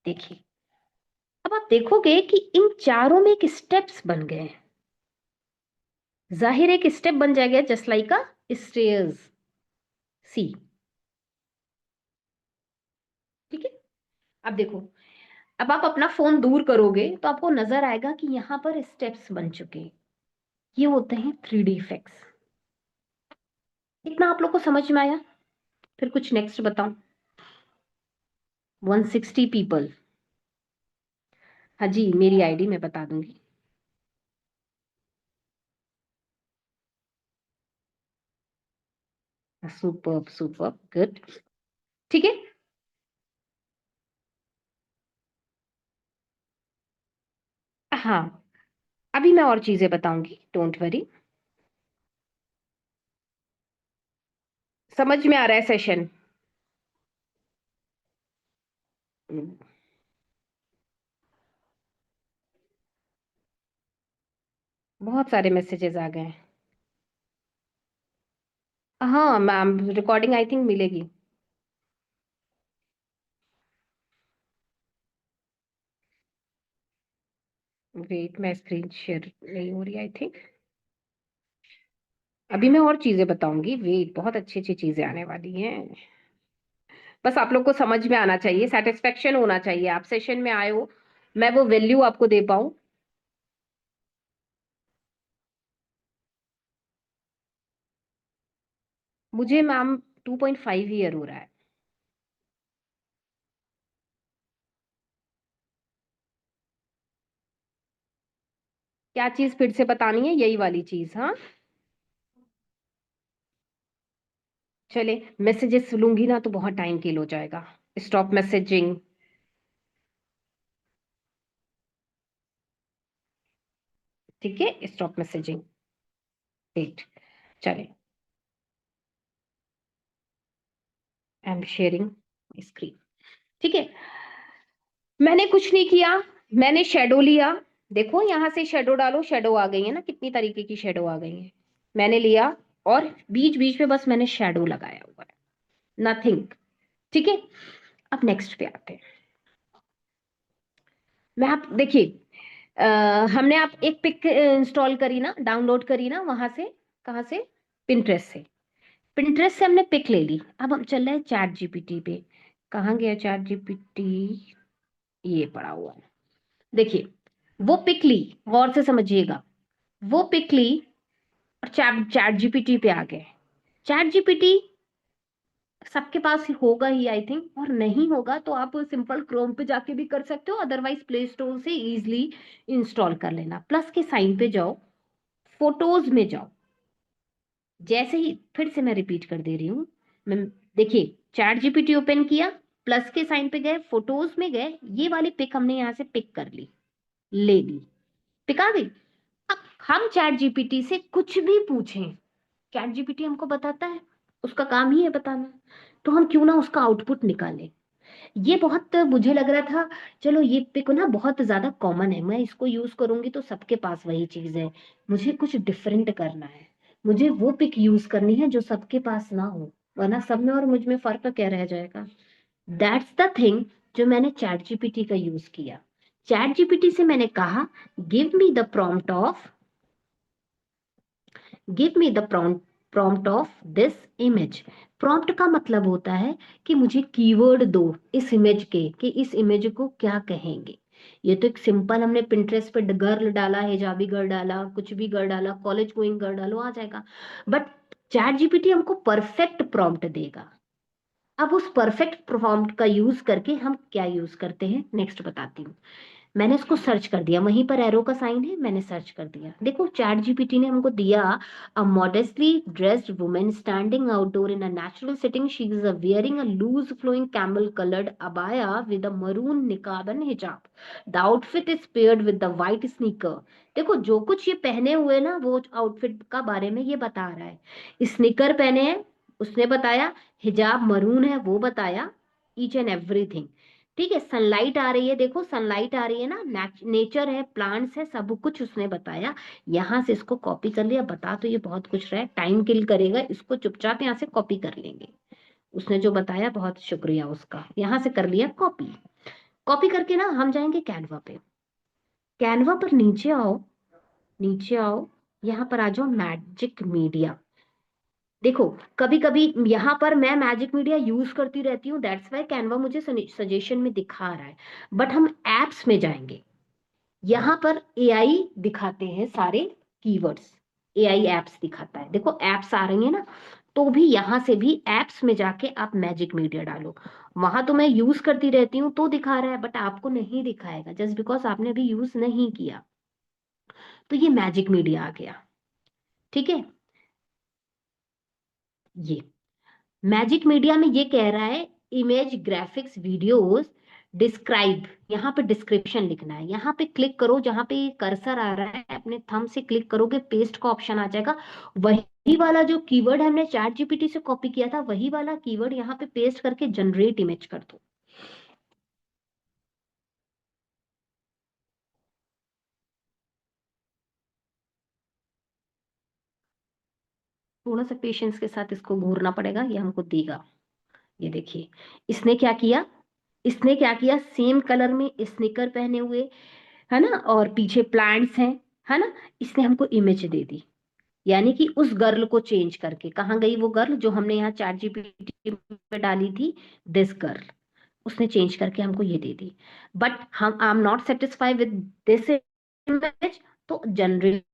देखिए अब आप देखोगे कि इन चारों में एक स्टेप्स बन गए हैं। जाहिर एक स्टेप बन जाएगा, जस्ट लाइक अ स्टेयर्स, सी। ठीक है, अब देखो, अब आप अपना फोन दूर करोगे तो आपको नजर आएगा कि यहाँ पर स्टेप्स बन चुके हैं। ये होते हैं 3D इफेक्ट्स। इतना आप लोग को समझ में आया? फिर कुछ नेक्स्ट बताऊं। 160 पीपल। हाँ जी, मेरी आईडी मैं बता दूंगी। Super super good. ठीक है। हाँ, अभी मैं और चीजें बताऊंगी, डोंट वरी। समझ में आ रहा है सेशन? बहुत सारे मैसेजेस आ गए हैं। हाँ मैम, रिकॉर्डिंग आई थिंक मिलेगी। वेट, मैं स्क्रीन शेयर नहीं हो रही आई थिंक। अभी मैं और चीजें बताऊंगी, वेट, बहुत अच्छी अच्छी चीजें आने वाली हैं। बस आप लोग को समझ में आना चाहिए, सेटिस्फेक्शन होना चाहिए, आप सेशन में आए हो, मैं वो वैल्यू आपको दे पाऊं। मुझे मैम 2.5 ईयर हो रहा है। क्या चीज फिर से बतानी है? यही वाली चीज, हाँ। चले, मैसेजेस लूंगी ना तो बहुत टाइम किल हो जाएगा। Stop messaging. ठीक है, स्टॉप मैसेजिंग। वेट, चले, आई एम शेयरिंग स्क्रीन। ठीक है, मैंने कुछ नहीं किया, मैंने शेडो लिया। देखो यहां से शेडो डालो, शेडो आ गई है ना, कितनी तरीके की शेडो आ गई है। मैंने लिया और बीच बीच में बस मैंने शेडो लगाया हुआ है, नथिंग। ठीक है, अब नेक्स्ट पे आते हैं। मैं आप देखिए, हमने आप एक पिक इंस्टॉल करी ना, डाउनलोड करी ना वहां से, कहाँ से? पिंटरेस्ट से। पिंटरेस्ट से हमने पिक ले ली, अब हम चल रहे हैं चैट जीपीटी पे। कहाँ गया चैट जीपीटी? ये पड़ा हुआ है, देखिए। वो पिक ली, गौर से समझिएगा। वो पिक ली और चैट चैट जीपीटी पे आ गए। चैट जीपीटी सबके पास ही होगा ही आई थिंक, और नहीं होगा तो आप सिंपल क्रोम पे जाके भी कर सकते हो, अदरवाइज प्ले स्टोर से इजिली इंस्टॉल कर लेना। प्लस के साइन पे जाओ, फोटोज में जाओ। जैसे ही, फिर से मैं रिपीट कर दे रही हूँ, मैं, देखिए, चैट जीपीटी ओपन किया, प्लस के साइन पे गए, फोटोज में गए, ये वाली पिक हमने यहाँ से पिक कर ली, ले ली, पिक आ गई। अब हम चैट जीपीटी से कुछ भी पूछें, चैट जीपीटी हमको बताता है, उसका काम ही है बताना। तो हम क्यों ना उसका आउटपुट निकालें। ये बहुत मुझे लग रहा था, चलो ये पिक ना बहुत ज्यादा कॉमन है, मैं इसको यूज करूंगी तो सबके पास वही चीज है। मुझे कुछ डिफरेंट करना है, मुझे वो पिक यूज करनी है जो सबके पास ना हो, वरना सब में और मुझ में फर्क क्या रह जाएगा। दैट्स द थिंग, जो मैंने चैट जीपीटी का यूज किया। चैट जीपीटी से मैंने कहा, give me the prompt of, give me the prompt of this image. Prompt का मतलब होता है कि मुझे कीवर्ड दो इस इमेज के, कि इस इमेज को क्या कहेंगे। ये तो एक सिंपल, हमने पिंटरेस्ट पे गर्ल डाला, हिजाबी गर्ल डाला, कुछ भी गर्ल डाला, कॉलेज गोइंग गर्ल डालो, आ जाएगा। बट चैट जीपीटी हमको परफेक्ट प्रॉम्प्ट देगा। अब उस परफेक्ट प्रॉम्प्ट का यूज करके हम क्या यूज करते हैं, नेक्स्ट बताती हूँ। मैंने इसको सर्च कर दिया, वहीं पर एरो का साइन है, मैंने सर्च कर दिया। देखो चैट जीपीटी ने हमको दिया, a modestly dressed women standing outdoor in a natural setting, she is wearing a loose flowing camel coloured अबाया विद अ मरून निकाब एंड हिजाब, the outfit is paired with the white sneaker. देखो जो कुछ ये पहने हुए ना, वो आउटफिट का बारे में ये बता रहा है। स्नीकर पहने हैं, उसने बताया। हिजाब मरून है, वो बताया। Each and everything. ठीक है, सनलाइट आ रही है, देखो सनलाइट आ रही है ना, नेचर है, प्लांट्स है, सब कुछ उसने बताया। यहाँ से इसको कॉपी कर लिया, बता तो ये बहुत कुछ रहा है, टाइम किल करेगा, इसको चुपचाप यहाँ से कॉपी कर लेंगे। उसने जो बताया, बहुत शुक्रिया उसका, यहाँ से कर लिया कॉपी। कॉपी करके ना हम जाएंगे कैनवा पे। कैनवा पर नीचे आओ, नीचे आओ, यहाँ पर आ जाओ मैजिक मीडिया। देखो कभी कभी यहाँ पर मैं मैजिक मीडिया यूज करती रहती हूँ, दैट्स वाई कैनवा मुझे सजेशन में दिखा रहा है। बट हम एप्स में जाएंगे, यहाँ पर एआई दिखाते हैं सारे कीवर्ड्स, एआई एप्स दिखाता है, देखो एप्स आ रही है ना। तो भी यहां से भी एप्स में जाके आप मैजिक मीडिया डालो। वहां तो मैं यूज करती रहती हूँ तो दिखा रहा है, बट आपको नहीं दिखाएगा जस्ट बिकॉज आपने अभी यूज नहीं किया। तो ये मैजिक मीडिया आ गया। ठीक है, ये मैजिक मीडिया में ये कह रहा है इमेज ग्राफिक्स वीडियोस डिस्क्राइब, यहाँ पे डिस्क्रिप्शन लिखना है। यहाँ पे क्लिक करो, जहाँ पे कर्सर आ रहा है अपने थंब से क्लिक करोगे, पेस्ट का ऑप्शन आ जाएगा। वही वाला जो कीवर्ड हमने चैट जीपीटी से कॉपी किया था, वही वाला कीवर्ड यहाँ पे पेस्ट करके जनरेट इमेज कर दो। थोड़ा सा पेशेंस के साथ इसको घूरना पड़ेगा, ये हमको देगा। ये देखिए इसने क्या किया, इसने क्या किया, सेम कलर में स्निकर पहने हुए है ना, और पीछे प्लांट्स हैं, है ना। इसने हमको इमेज दे दी, यानी कि उस गर्ल को चेंज करके, कहाँ गई वो गर्ल जो हमने यहाँ चैट जीपीटी में डाली थी, दिस गर्ल, उसने चेंज करके हमको ये दे दी। बट हम I am not satisfied with this image, तो जनरेट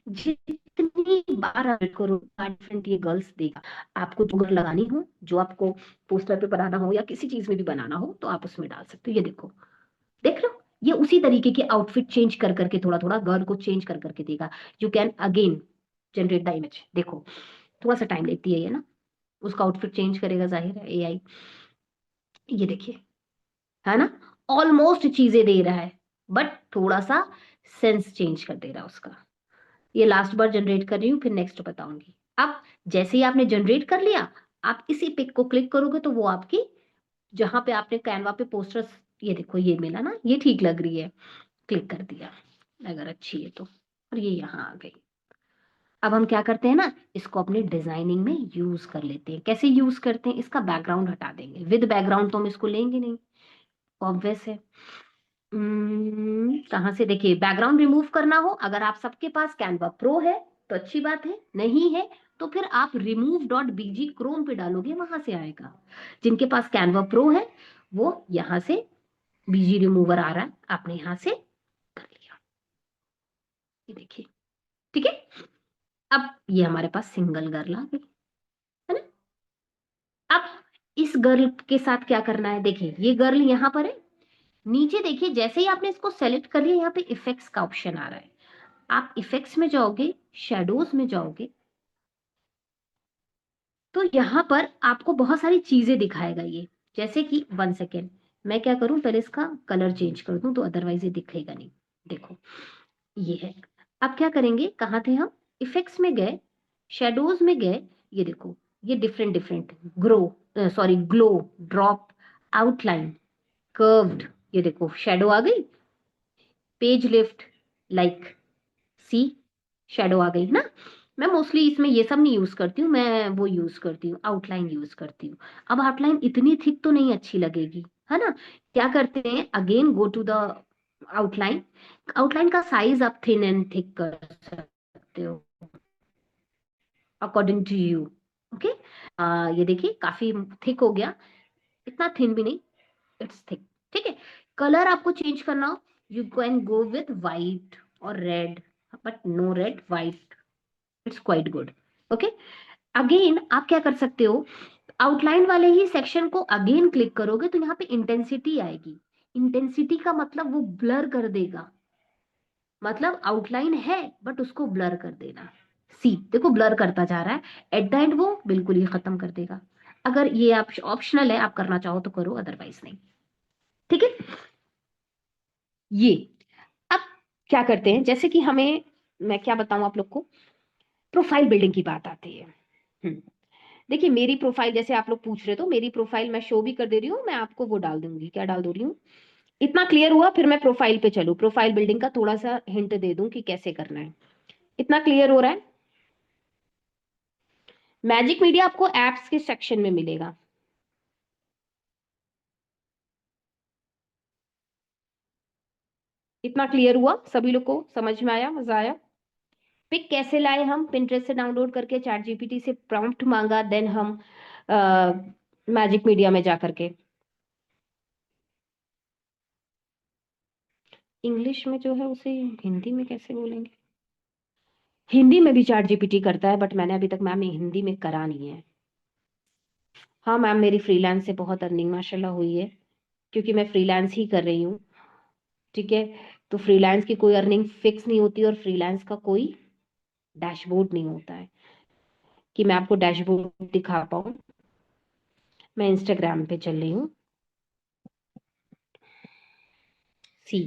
जितनी बार आप करो डिफरेंट ये गर्ल्स देगा। आपको जो गर्ल लगानी हो, जो आपको पोस्टर पे बनाना हो या किसी चीज में भी बनाना हो, तो आप उसमें डाल सकते हो। ये देखो, देख रहे हो, ये उसी तरीके के आउटफिट चेंज कर करके थोड़ा थोड़ा गर्ल को चेंज कर करके देगा। You can again generate the image. देखो थोड़ा सा टाइम लेती है ये ना, उसका आउटफिट चेंज करेगा, जाहिर है एआई। ये देखिए, है ना, ऑलमोस्ट चीजें दे रहा है, बट थोड़ा सा सेंस चेंज कर दे रहा है उसका। ये लास्ट बार जनरेट कर रही हूँ, फिर नेक्स्ट बताऊंगी। अब जैसे ही आपने जनरेट कर लिया, आप इसी पिक को क्लिक करोगे तो वो आपकी, जहां पे आपने कैनवा पे पोस्टर्स, ये देखो ये मिला ना, ये ठीक लग रही है, क्लिक कर दिया, अगर अच्छी है तो, और ये यहाँ आ गई। अब हम क्या करते हैं ना, इसको अपने डिजाइनिंग में यूज कर लेते हैं। कैसे यूज करते हैं, इसका बैकग्राउंड हटा देंगे, विद बैकग्राउंड तो हम इसको लेंगे नहीं, ऑब्वियस है। कहाँ से, देखिए बैकग्राउंड रिमूव करना हो, अगर आप सबके पास कैनवा प्रो है तो अच्छी बात है, नहीं है तो फिर आप रिमूव डॉट बीजी क्रोम पे डालोगे, वहां से आएगा। जिनके पास कैनवा प्रो है वो यहाँ से बीजी रिमूवर आ रहा है, आपने यहाँ से कर लिया। ये देखिए, ठीक है। अब ये हमारे पास सिंगल गर्ल आ गई, है ना। अब इस गर्ल के साथ क्या करना है, देखिए ये गर्ल यहाँ पर है, नीचे देखिए जैसे ही आपने इसको सेलेक्ट कर लिया, यहाँ पे इफेक्ट्स का ऑप्शन आ रहा है। आप इफेक्ट्स में जाओगे, शेडोज में जाओगे, तो यहाँ पर आपको बहुत सारी चीजें दिखाएगा ये। जैसे कि 1 सेकेंड, मैं क्या करूं, पहले इसका कलर चेंज कर दूं, तो अदरवाइज ये दिखेगा नहीं। देखो ये है। अब क्या करेंगे, कहाँ थे हम, इफेक्ट्स में गए, शेडोज में गए, ये देखो ये different different, grow sorry glow, drop, outline, curved, ये देखो शेडो आ गई, पेज लिफ्ट, लाइक सी, शेडो आ गई ना। मैं मोस्टली इसमें ये सब नहीं यूज करती हूँ, मैं वो यूज करती हूँ, आउटलाइन यूज करती हूँ। अब आउटलाइन इतनी थिक तो नहीं अच्छी लगेगी, है ना। क्या करते हैं, again go to the outline, outline का साइज आप थिन एंड थिक कर सकते हो अकॉर्डिंग टू यू। ओके, ये देखिए काफी थिक हो गया, इतना थिन भी नहीं, इट्स थिक। ठीक है, कलर आपको चेंज करना हो, you can go with white और red, but no red, white, it's quite good. Okay, again आप क्या कर सकते हो, आउटलाइन वाले ही सेक्शन को अगेन क्लिक करोगे तो यहाँ पे इंटेंसिटी आएगी। इंटेंसिटी का मतलब वो ब्लर कर देगा, मतलब आउटलाइन है बट उसको ब्लर कर देना। सी देखो ब्लर करता जा रहा है, एट द एंड वो बिल्कुल ही खत्म कर देगा। अगर ये आप ऑप्शनल है, आप करना चाहो तो करो, अदरवाइज नहीं। ठीक है, ये अब क्या करते हैं, जैसे कि हमें, मैं क्या बताऊं आप लोग को, प्रोफाइल बिल्डिंग की बात आती है। हम्म, देखिए मेरी प्रोफाइल, जैसे आप लोग पूछ रहे, तो मेरी प्रोफाइल मैं शो भी कर दे रही हूँ, मैं आपको वो डाल दूंगी, क्या डाल दे रही हूँ, इतना क्लियर हुआ। फिर मैं प्रोफाइल पे चलूँ, प्रोफाइल बिल्डिंग का थोड़ा सा हिंट दे दूं कि कैसे करना है, इतना क्लियर हो रहा है। मैजिक मीडिया आपको एप्स के सेक्शन में मिलेगा। इतना क्लियर हुआ? सभी लोग को समझ में आया? मजा आया? पिक कैसे लाए हम? पिंटरेस्ट से डाउनलोड करके, चैट जीपीटी से प्रॉम्प्ट मांगा, देन हम मैजिक मीडिया में जा करके। इंग्लिश में जो है उसे हिंदी में कैसे बोलेंगे? हिंदी में भी चैट जीपीटी करता है, बट मैंने अभी तक मैम हिंदी में करा नहीं है। हाँ मैम, मेरी फ्रीलांस से बहुत अर्निंग माशाल्लाह हुई है, क्योंकि मैं फ्रीलांस ही कर रही हूँ। ठीक है, तो फ्रीलांस की कोई अर्निंग फिक्स नहीं होती, और फ्रीलांस का कोई डैशबोर्ड नहीं होता है कि मैं आपको डैशबोर्ड दिखा पाऊँ। मैं इंस्टाग्राम पे चल रही हूँ, सी,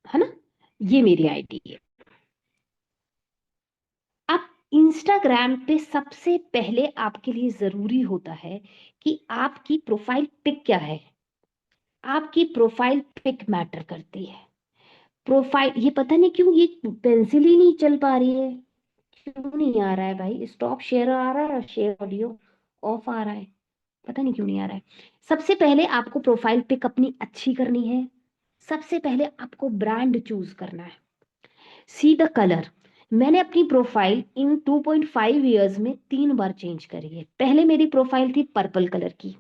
है ना, ये मेरी आईडी है। अब इंस्टाग्राम पे सबसे पहले आपके लिए जरूरी होता है कि आपकी प्रोफाइल पिक क्या है। आपकी प्रोफाइल पिक मैटर करती है। प्रोफाइल, ये पता नहीं क्यों ये पेंसिल ही नहीं चल पा रही है, क्यों नहीं आ रहा है भाई? स्टॉप शेयर आ रहा है, शेयर ऑडियो ऑफ आ रहा है, पता नहीं क्यों नहीं आ रहा है। सबसे पहले आपको प्रोफाइल पिक अपनी अच्छी करनी है। सबसे पहले आपको ब्रांड चूज करना है। See the colour. मैंने अपनी प्रोफाइल इन 2.5 ईयर्स में 3 बार चेंज करी है। पहले मेरी प्रोफाइल थी पर्पल कलर की,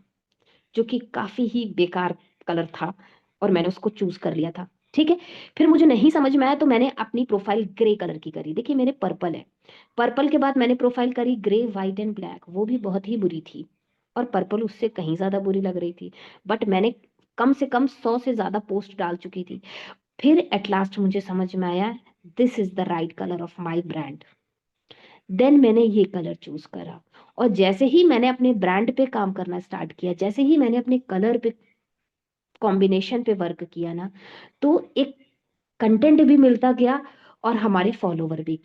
जो कि काफी ही बेकार कलर था, और मैंने उसको चूज कर लिया था। ठीक है, फिर मुझे नहीं समझ में आया तो मैंने अपनी प्रोफाइल ग्रे कलर की करी। देखिए मेरे पर्पल है। पर्पल के बाद मैंने प्रोफाइल करी ग्रे, व्हाइट एंड ब्लैक, वो भी बहुत ही बुरी थी, और पर्पल उससे कहीं ज्यादा बुरी लग रही थी। बट मैंने कम से कम 100 से ज्यादा पोस्ट डाल चुकी थी। फिर एट लास्ट मुझे समझ में आया, this is the right colour of my brand. Then मैंने ये कलर चूज करा, और जैसे ही मैंने अपने ब्रांड पे काम करना स्टार्ट किया, जैसे ही मैंने अपने कलर पे कॉम्बिनेशन पे वर्क किया ना, तो एक कंटेंट भी मिलता गया, और हमारे फॉलोवर भी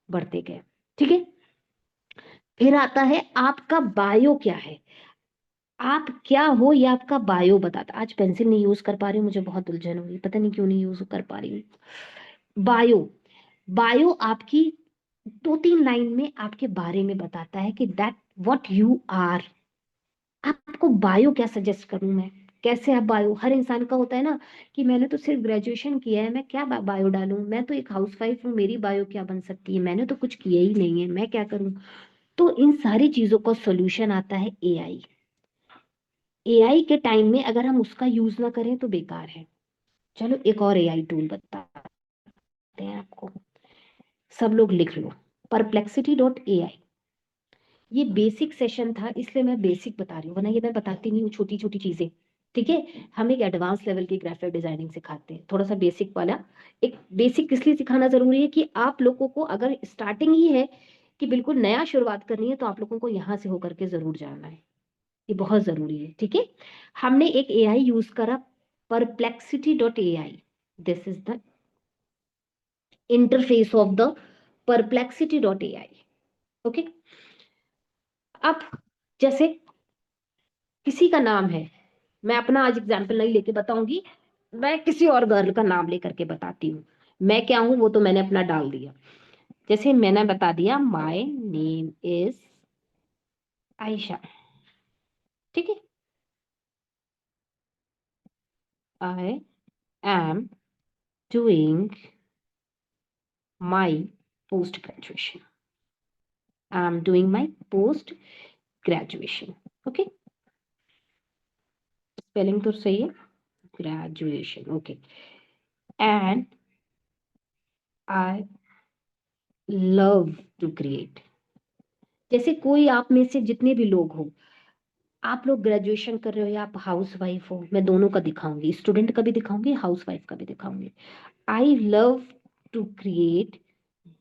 बढ़ते गए। ठीक है, फिर आता है आपका बायो क्या है। आप क्या हो ये आपका बायो बताता। आज पेंसिल नहीं यूज कर पा रही हूँ, मुझे बहुत उलझन हुई, पता नहीं क्यों नहीं यूज कर पा रही हूँ। बायो, बायो आपकी 2-3 लाइन में आपके बारे में बताता है कि दैट व्हाट यू आर। आपको बायो क्या सजेस्ट करूं मैं? कैसे आप बायो, हर इंसान का होता है ना कि मैंने तो सिर्फ ग्रेजुएशन किया है, मैं क्या बायो डालूं, मैं तो एक हाउसवाइफ हूँ, मेरी बायो क्या बन सकती है, मैंने तो कुछ किया ही नहीं है, मैं क्या करूं? तो इन सारी चीजों का सॉल्यूशन आता है एआई। एआई के टाइम में अगर हम उसका यूज ना करें तो बेकार है। चलो एक और एआई टूल बताते हैं आपको, सब लोग लिख लो, perplexity.ai। ये बेसिक सेशन था इसलिए मैं बेसिक बता रही हूँ, वरना ये मैं बताती नहीं हूँ छोटी छोटी चीजें। ठीक है, हम एक एडवांस लेवल की ग्राफिक डिजाइनिंग सिखाते हैं, थोड़ा सा बेसिक वाला। एक बेसिक इसलिए सिखाना जरूरी है कि आप लोगों को अगर स्टार्टिंग ही है कि बिल्कुल नया शुरुआत करनी है, तो आप लोगों को यहाँ से होकर के जरूर जाना है, ये बहुत जरूरी है। ठीक है, हमने एक एआई यूज करा, perplexity.ai। This is the interface of the perplexity.ai। Okay, अब जैसे किसी का नाम है, मैं अपना आज एग्जाम्पल नहीं लेके बताऊंगी, मैं किसी और गर्ल का नाम लेकर के बताती हूँ। मैं क्या हूं वो तो मैंने अपना डाल दिया। जैसे मैंने बता दिया माय नेम इज आयशा। ठीक है, I am doing my post graduation. I am doing my post graduation. Okay, spelling तो सही है, graduation. Okay, and I love to create. जैसे कोई आप में से जितने भी लोग हो, आप लोग ग्रेजुएशन कर रहे हो या आप हाउस वाइफ हो, मैं दोनों का दिखाऊंगी, स्टूडेंट का भी दिखाऊंगी, हाउस वाइफ का भी दिखाऊंगी। I love to create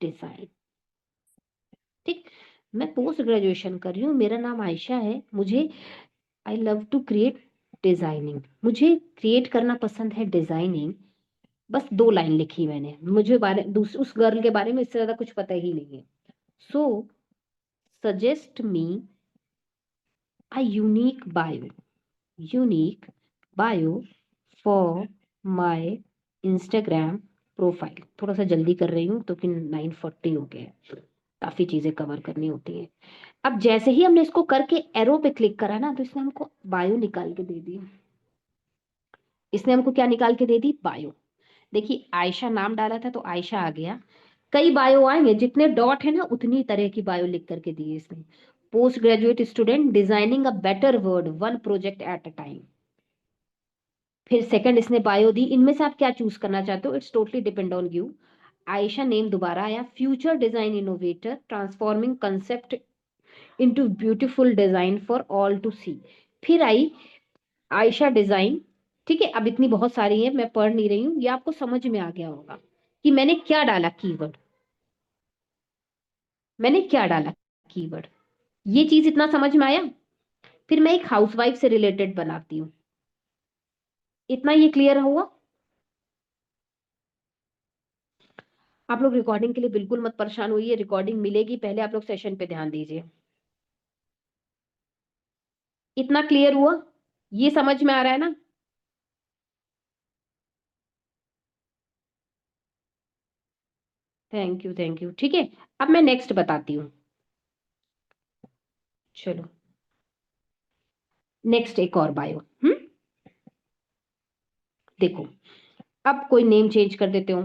design. ठीक, मैं पोस्ट ग्रेजुएशन कर रही हूँ, मेरा नाम आयशा है, मुझे I love to create designing, मुझे क्रिएट करना पसंद है, डिजाइनिंग। बस 2 लाइन लिखी मैंने, मुझे उस गर्ल के बारे में इससे ज्यादा कुछ पता ही नहीं है। So suggest me a unique bio for my Instagram profile. थोड़ा सा जल्दी कर रही हूँ तो कि 9:40 हो गए हैं, काफी चीजें कवर करनी होती हैं। अब जैसे ही हमने इसको करके एरो पे क्लिक करा ना, तो इसने हमको बायो निकाल के दे दी। इसने हमको क्या निकाल के दे दी, बायो। देखिए आयशा नाम डाला था तो आयशा आ गया। कई बायो आएंगे, जितने डॉट है ना उतनी तरह की बायो लिख करके दी है इसने। Post graduate student designing a better world, one project at a time. फिर सेकंड इसने बायो दी। इनमें से आप क्या चूज करना चाहते हो, it's totally depend on you. Ayesha name दोबारा आया, future design innovator, transforming concept into beautiful design for all to see. फिर आई आयशा डिजाइन। ठीक है, अब इतनी बहुत सारी है, मैं पढ़ नहीं रही हूँ, ये आपको समझ में आ गया होगा कि मैंने क्या डाला कीवर्ड, मैंने क्या डाला कीवर्ड। ये चीज इतना समझ में आया। फिर मैं एक हाउसवाइफ से रिलेटेड बनाती हूँ। इतना ये क्लियर हुआ। आप लोग रिकॉर्डिंग के लिए बिल्कुल मत परेशान होइए, रिकॉर्डिंग मिलेगी, पहले आप लोग सेशन पे ध्यान दीजिए। इतना क्लियर हुआ, ये समझ में आ रहा है ना। Thank you thank you. ठीक है, अब मैं नेक्स्ट बताती हूँ। चलो नेक्स्ट एक और बायो। देखो, अब कोई नेम चेंज कर देते हो।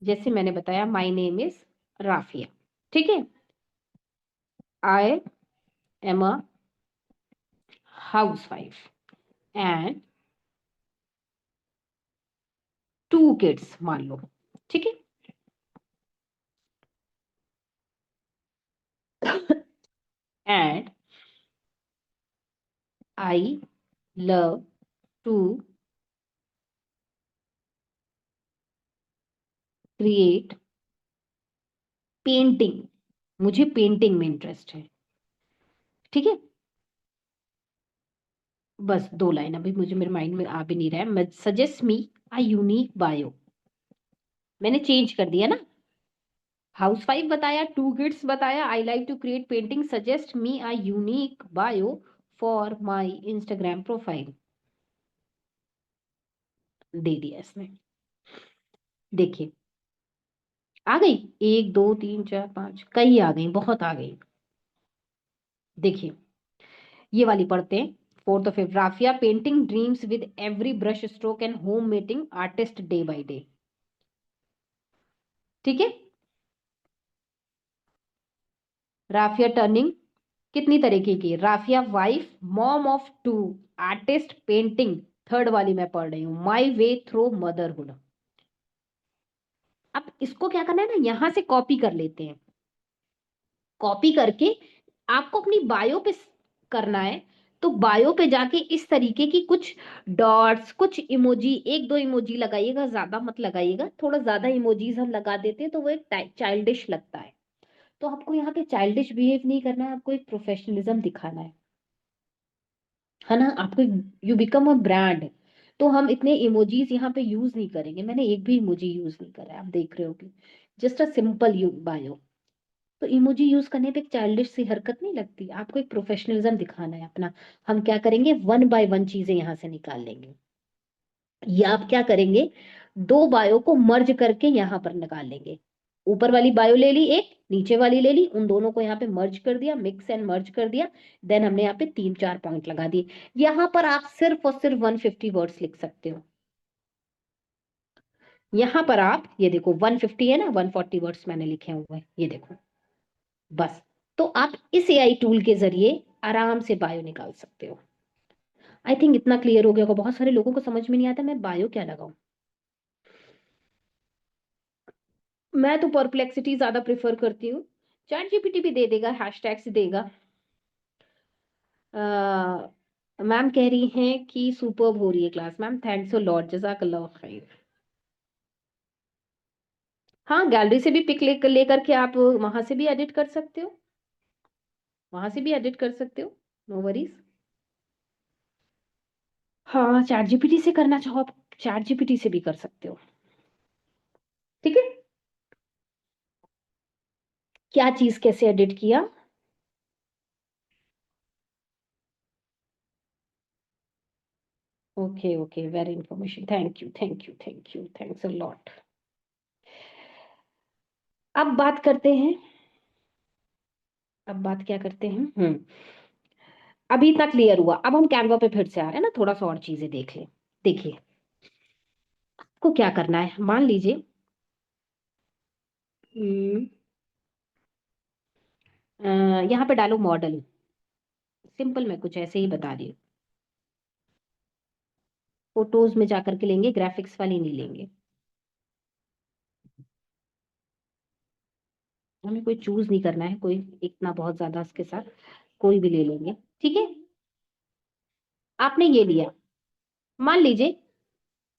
जैसे मैंने बताया, माय नेम इज राफिया। ठीक है, I am a housewife and two kids मान लो। ठीक है, and I love to create painting, मुझे पेंटिंग में इंटरेस्ट है। ठीक है, बस दो लाइन, अभी मुझे मेरे माइंड में आ भी नहीं रहा है। Suggest me a unique bio, मैंने चेंज कर दिया ना। हाउसवाइफ बताया, टू किड्स बताया, I like to create painting, suggest me a unique bio for my Instagram profile, दे दिया इसने। देखिए आ गई, एक दो तीन चार पांच, कई आ गई, बहुत आ गई। देखिए ये वाली पढ़ते हैं। Fourth of Rafia painting dreams with every brush stroke and home making artist day by day. ठीक है, राफिया टर्निंग कितनी तरीके की, Rafia wife, mom of two, artist, painting, third वाली मैं पढ़ रही हूँ, माई वे थ्रू मदरहुड। अब इसको क्या करना है ना, यहां से कॉपी कर लेते हैं। कॉपी करके आपको अपनी बायो पे करना है। तो बायो पे जाके इस तरीके की कुछ डॉट्स, कुछ इमोजी, एक दो इमोजी लगाइएगा, ज्यादा मत लगाइएगा। थोड़ा ज्यादा इमोजीज हम लगा देते हैं तो वो एक चाइल्डिश लगता है। तो आपको यहाँ पे चाइल्डिश बिहेव नहीं करना है, आपको एक प्रोफेशनलिज्म दिखाना है ना। आपको यू बिकम अ ब्रांड। तो हम इतने इमोजीज यहाँ पे यूज नहीं करेंगे, मैंने एक भी इमोजी यूज नहीं करा है, आप देख रहे हो। Just a simple you bio. तो इमोजी यूज करने पे एक चाइल्डिश सी हरकत नहीं लगती, आपको एक प्रोफेशनलिज्म दिखाना है अपना। हम क्या करेंगे, वन बाय वन चीजें यहाँ से निकाल लेंगे। या आप क्या करेंगे, दो बायो को मर्ज करके यहाँ पर निकाल लेंगे। ऊपर वाली बायो ले ली एक, नीचे वाली ले ली, उन दोनों को यहाँ पे मर्ज कर दिया, मिक्स एंड मर्ज कर दिया। देन हमने यहाँ पे तीन चार पॉइंट लगा दिए। यहाँ पर आप सिर्फ और सिर्फ 150 वर्ड्स लिख सकते हो। यहाँ पर आप ये देखो 150 है ना, 140 वर्ड्स मैंने लिखे हुए हैं, ये देखो। बस, तो आप इस एआई टूल के जरिए आराम से बायो निकाल सकते हो। आई थिंक इतना क्लियर हो गया होगा। बहुत सारे लोगों को समझ में नहीं आता मैं बायो क्या लगाऊं। मैं तो परप्लेक्सिटी ज्यादा प्रेफर करती हूँ। चैट जीपीटी भी दे देगा, हैशटैग्स देगा। मैम कह रही हैं कि सुपर्ब हो रही है class. Ma'am thanks a lot, जज़ाकल्लाह खैर। हाँ, गैलरी से भी पिक लेकर के आप वहां से भी एडिट कर सकते हो, वहां से भी एडिट कर सकते हो, नो वरीज। हाँ, चैट जीपीटी से करना चाहो आप, चैट जीपीटी से भी कर सकते हो। ठीक है, क्या चीज कैसे एडिट किया। Okay okay, very information, thank you thank you thank you, thanks a lot. अब बात करते हैं अब बात क्या करते हैं। अभी इतना क्लियर हुआ, अब हम कैनवा पे फिर से आ रहे हैं ना, थोड़ा सा और चीजें देख लें। देखिए, आपको क्या करना है, मान लीजिए यहाँ पे डालो मॉडल। सिंपल, मैं कुछ ऐसे ही बता रही हूँ। फोटोज में जाकर के लेंगे, ग्राफिक्स वाली नहीं लेंगे। हमें कोई चूज नहीं करना है, कोई इतना बहुत ज्यादा उसके साथ, कोई भी ले लेंगे। ठीक है, आपने ये लिया, मान लीजिए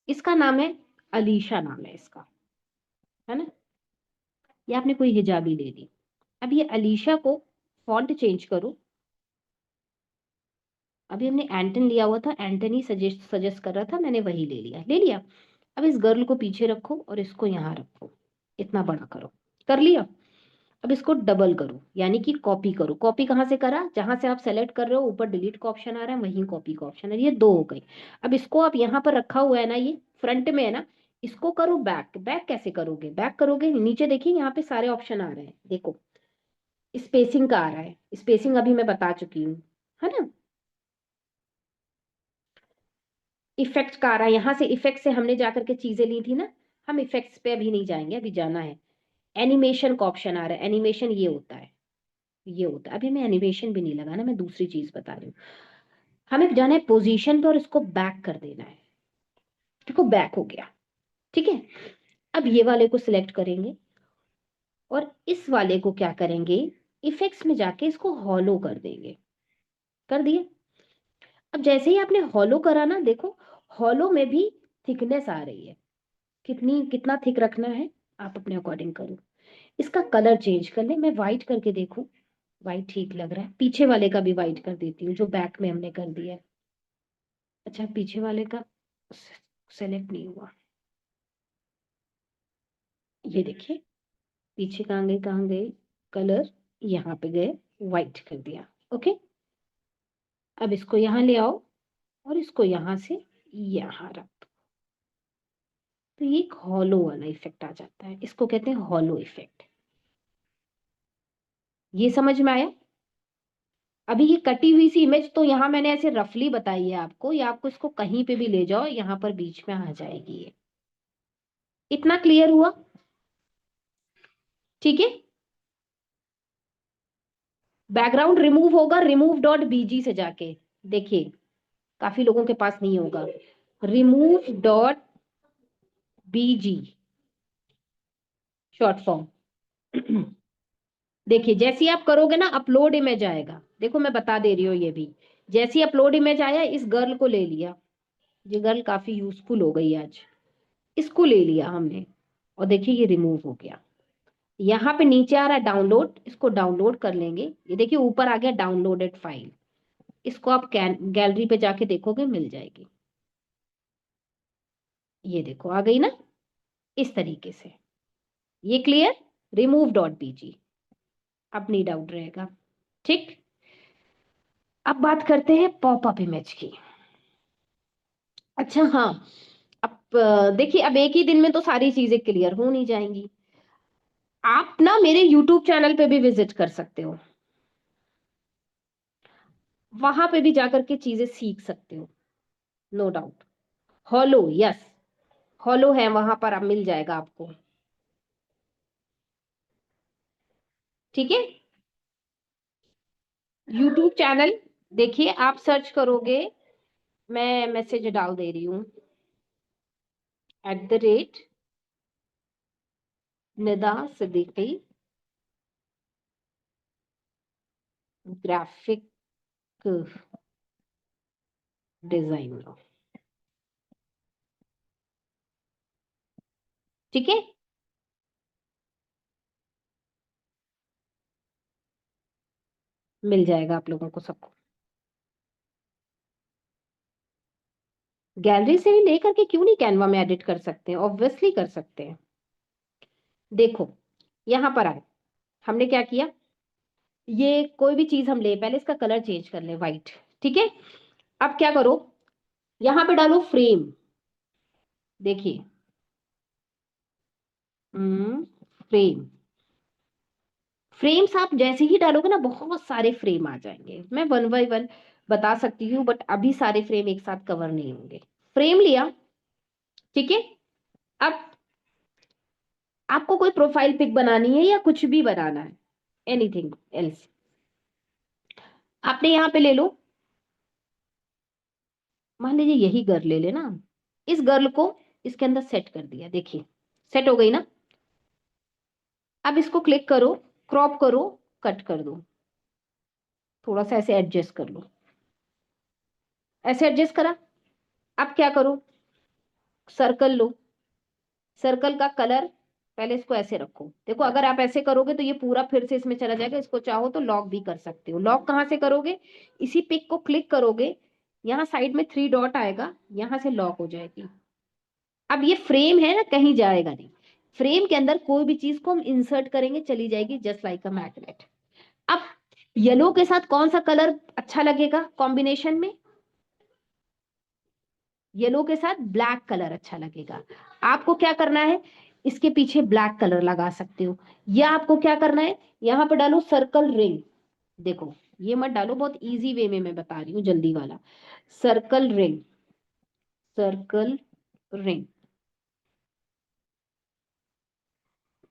इसका नाम है अलीशा, नाम है इसका, है ना। ये आपने कोई हिजाबी ले ली। अब ये अलीशा को फॉन्ट चेंज करो। अभी हमने एंटन लिया हुआ था, एंटन ही सजेस्ट सजेस्ट कर रहा था, मैंने वही ले लिया, ले लिया। अब इस गर्ल को पीछे रखो और इसको यहाँ रखो, इतना बड़ा करो, कर लिया। अब इसको डबल करो, यानी कि कॉपी करो। कॉपी कहाँ से करा, जहां से आप सेलेक्ट कर रहे हो ऊपर डिलीट का ऑप्शन आ रहा है, वहीं कॉपी का ऑप्शन है, ये दो हो गई। अब इसको आप यहाँ पर रखा हुआ है ना, ये फ्रंट में है ना, इसको करो बैक। बैक कैसे करोगे, बैक करोगे नीचे देखिए, यहाँ पे सारे ऑप्शन आ रहे हैं, देखो स्पेसिंग का आ रहा है, स्पेसिंग अभी मैं बता चुकी हूँ, है ना। इफेक्ट का आ रहा है, यहाँ से इफेक्ट से हमने जाकर के चीजें ली थी ना। हम इफेक्ट्स पे अभी नहीं जाएंगे, अभी जाना है। एनिमेशन का ऑप्शन आ रहा है, एनिमेशन ये होता है, ये होता है। अभी मैं एनिमेशन भी नहीं लगाना, मैं दूसरी चीज बता रही हूँ। हमें जाना है पोजीशन पे और इसको बैक कर देना है। देखो बैक हो गया, ठीक है। अब ये वाले को सिलेक्ट करेंगे और इस वाले को क्या करेंगे, इफेक्ट्स में जाके इसको हॉलो कर देंगे, कर दिए। अब जैसे ही आपने हॉलो करा ना, देखो हॉलो में भी थिकनेस आ रही है। कितनी, कितना थिक रखना है आप अपने अकॉर्डिंग करो। इसका कलर चेंज कर ले, मैं व्हाइट करके देखूं, व्हाइट ठीक लग रहा है। पीछे वाले का भी व्हाइट कर देती हूँ, जो बैक में हमने कर दिया है। अच्छा, पीछे वाले का सेलेक्ट नहीं हुआ, ये देखिए पीछे कहाँ गए कलर, यहाँ पे गए, व्हाइट कर दिया। ओके, अब इसको यहाँ ले आओ और इसको यहाँ से यहाँ रख दो, तो ये एक हॉलो वाला इफेक्ट आ जाता है, इसको कहते हैं हॉलो इफेक्ट। ये समझ में आया। अभी ये कटी हुई सी इमेज तो यहाँ मैंने ऐसे रफली बताई है आपको, या आपको इसको कहीं पे भी ले जाओ, यहाँ पर बीच में आ जाएगी ये। इतना क्लियर हुआ, ठीक है। बैकग्राउंड रिमूव होगा रिमूव डॉट बीजी से जाके, देखिए काफी लोगों के पास नहीं होगा। रिमूव डॉट बीजी शॉर्ट फॉर्म। देखिए जैसे ही आप करोगे ना, अपलोड इमेज आएगा, देखो मैं बता दे रही हूँ ये भी। जैसे ही अपलोड इमेज आया, इस गर्ल को ले लिया, ये गर्ल काफी यूजफुल हो गई आज, इसको ले लिया हमने, और देखिए ये रिमूव हो गया। यहाँ पे नीचे आ रहा है डाउनलोड, इसको डाउनलोड कर लेंगे। ये देखिए ऊपर आ गया डाउनलोडेड फाइल, इसको आप गैलरी पे जाके देखोगे मिल जाएगी। ये देखो आ गई ना, इस तरीके से। ये क्लियर, रिमूव डॉट बीजी, अब नहीं डाउट रहेगा, ठीक। अब बात करते हैं पॉपअप इमेज की। अच्छा हाँ, अब देखिए, अब एक ही दिन में तो सारी चीजें क्लियर हो नहीं जाएंगी। आप ना मेरे YouTube चैनल पे भी विजिट कर सकते हो, वहां पे भी जाकर के चीजें सीख सकते हो, no doubt. Hello, yes, hello है वहां पर, अब मिल जाएगा आपको, ठीक है। YouTube चैनल देखिए, आप सर्च करोगे, मैं मैसेज डाल दे रही हूँ, @ निदा सिद्दीकी ग्राफिक डिजाइनर, ठीक है। मिल जाएगा आप लोगों को सबको, गैलरी से भी लेकर के क्यों नहीं कैनवा में एडिट कर सकते हैं, ऑब्वियसली कर सकते हैं। देखो यहां पर आए, हमने क्या किया, ये कोई भी चीज हम ले, पहले इसका कलर चेंज कर ले व्हाइट, ठीक है। अब क्या करो, यहां पे डालो फ्रेम, देखिए फ्रेम, फ्रेम्स आप जैसे ही डालोगे ना बहुत सारे फ्रेम आ जाएंगे, मैं वन बाय वन बता सकती हूँ, बट अभी सारे फ्रेम एक साथ कवर नहीं होंगे। फ्रेम लिया, ठीक है। अब आपको कोई प्रोफाइल पिक बनानी है या कुछ भी बनाना है, एनीथिंग एल्स, आपने यहाँ पे ले लो, मान लीजिए यही गर्ल ले लेना। इस गर्ल को इसके अंदर सेट कर दिया, देखिए सेट हो गई ना। अब इसको क्लिक करो, क्रॉप करो, कट कर दो, थोड़ा सा ऐसे एडजस्ट कर लो, ऐसे एडजस्ट करा। अब क्या करो, सर्कल लो, सर्कल का कलर पहले इसको ऐसे रखो, देखो अगर आप ऐसे करोगे तो ये पूरा फिर से इसमें चला जाएगा, इसको चाहो तो लॉक भी कर सकते हो। लॉक कहाँ से करोगे, इसी पिक को क्लिक करोगे, यहाँ साइड में थ्री डॉट आएगा, यहाँ से लॉक हो जाएगी। अब ये फ्रेम है ना, कहीं जाएगा नहीं, फ्रेम के अंदर कोई भी चीज को हम इंसर्ट करेंगे चली जाएगी जस्ट लाइक अ मैग्नेट। अब येलो के साथ कौन सा कलर अच्छा लगेगा कॉम्बिनेशन में, येलो के साथ ब्लैक कलर अच्छा लगेगा। आपको क्या करना है, इसके पीछे ब्लैक कलर लगा सकते हो, या आपको क्या करना है, यहां पर डालो सर्कल रिंग। देखो ये मत डालो, बहुत इजी वे में मैं बता रही हूँ, जल्दी वाला। सर्कल रिंग, सर्कल रिंग,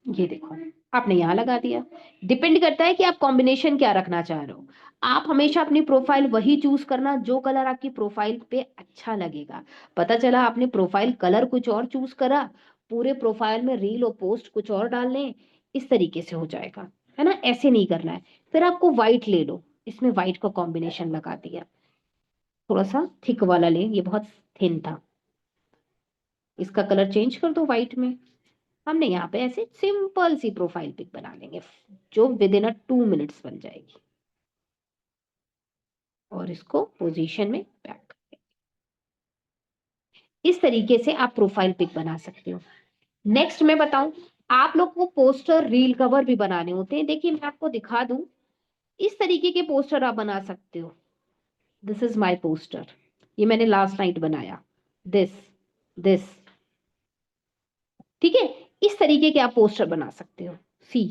ये देखो आपने यहां लगा दिया। डिपेंड करता है कि आप कॉम्बिनेशन क्या रखना चाह रहे हो। आप हमेशा अपनी प्रोफाइल वही चूज करना जो कलर आपकी प्रोफाइल पे अच्छा लगेगा। पता चला आपने प्रोफाइल कलर कुछ और चूज करा, पूरे प्रोफाइल में रील और पोस्ट कुछ और डाल लें, इस तरीके से हो जाएगा, है ना, ऐसे नहीं करना है। फिर आपको व्हाइट ले लो, इसमें व्हाइट का कॉम्बिनेशन लगा दिया, थोड़ा सा थिक वाला ले, ये बहुत थिन था, इसका कलर चेंज कर दो व्हाइट में। हमने यहाँ पे ऐसे सिंपल सी प्रोफाइल पिक बना लेंगे जो विद इन अ 2 मिनट्स बन जाएगी, और इसको पोजीशन में बैक, इस तरीके से आप प्रोफाइल पिक बना सकते हो। नेक्स्ट मैं बताऊं, आप लोग को पोस्टर रील कवर भी बनाने होते हैं, देखिए मैं आपको दिखा दूं, इस तरीके के पोस्टर आप बना सकते हो। दिस इज माय पोस्टर, ये मैंने लास्ट नाइट बनाया, दिस दिस, ठीक है। इस तरीके के आप पोस्टर बना सकते हो। सी,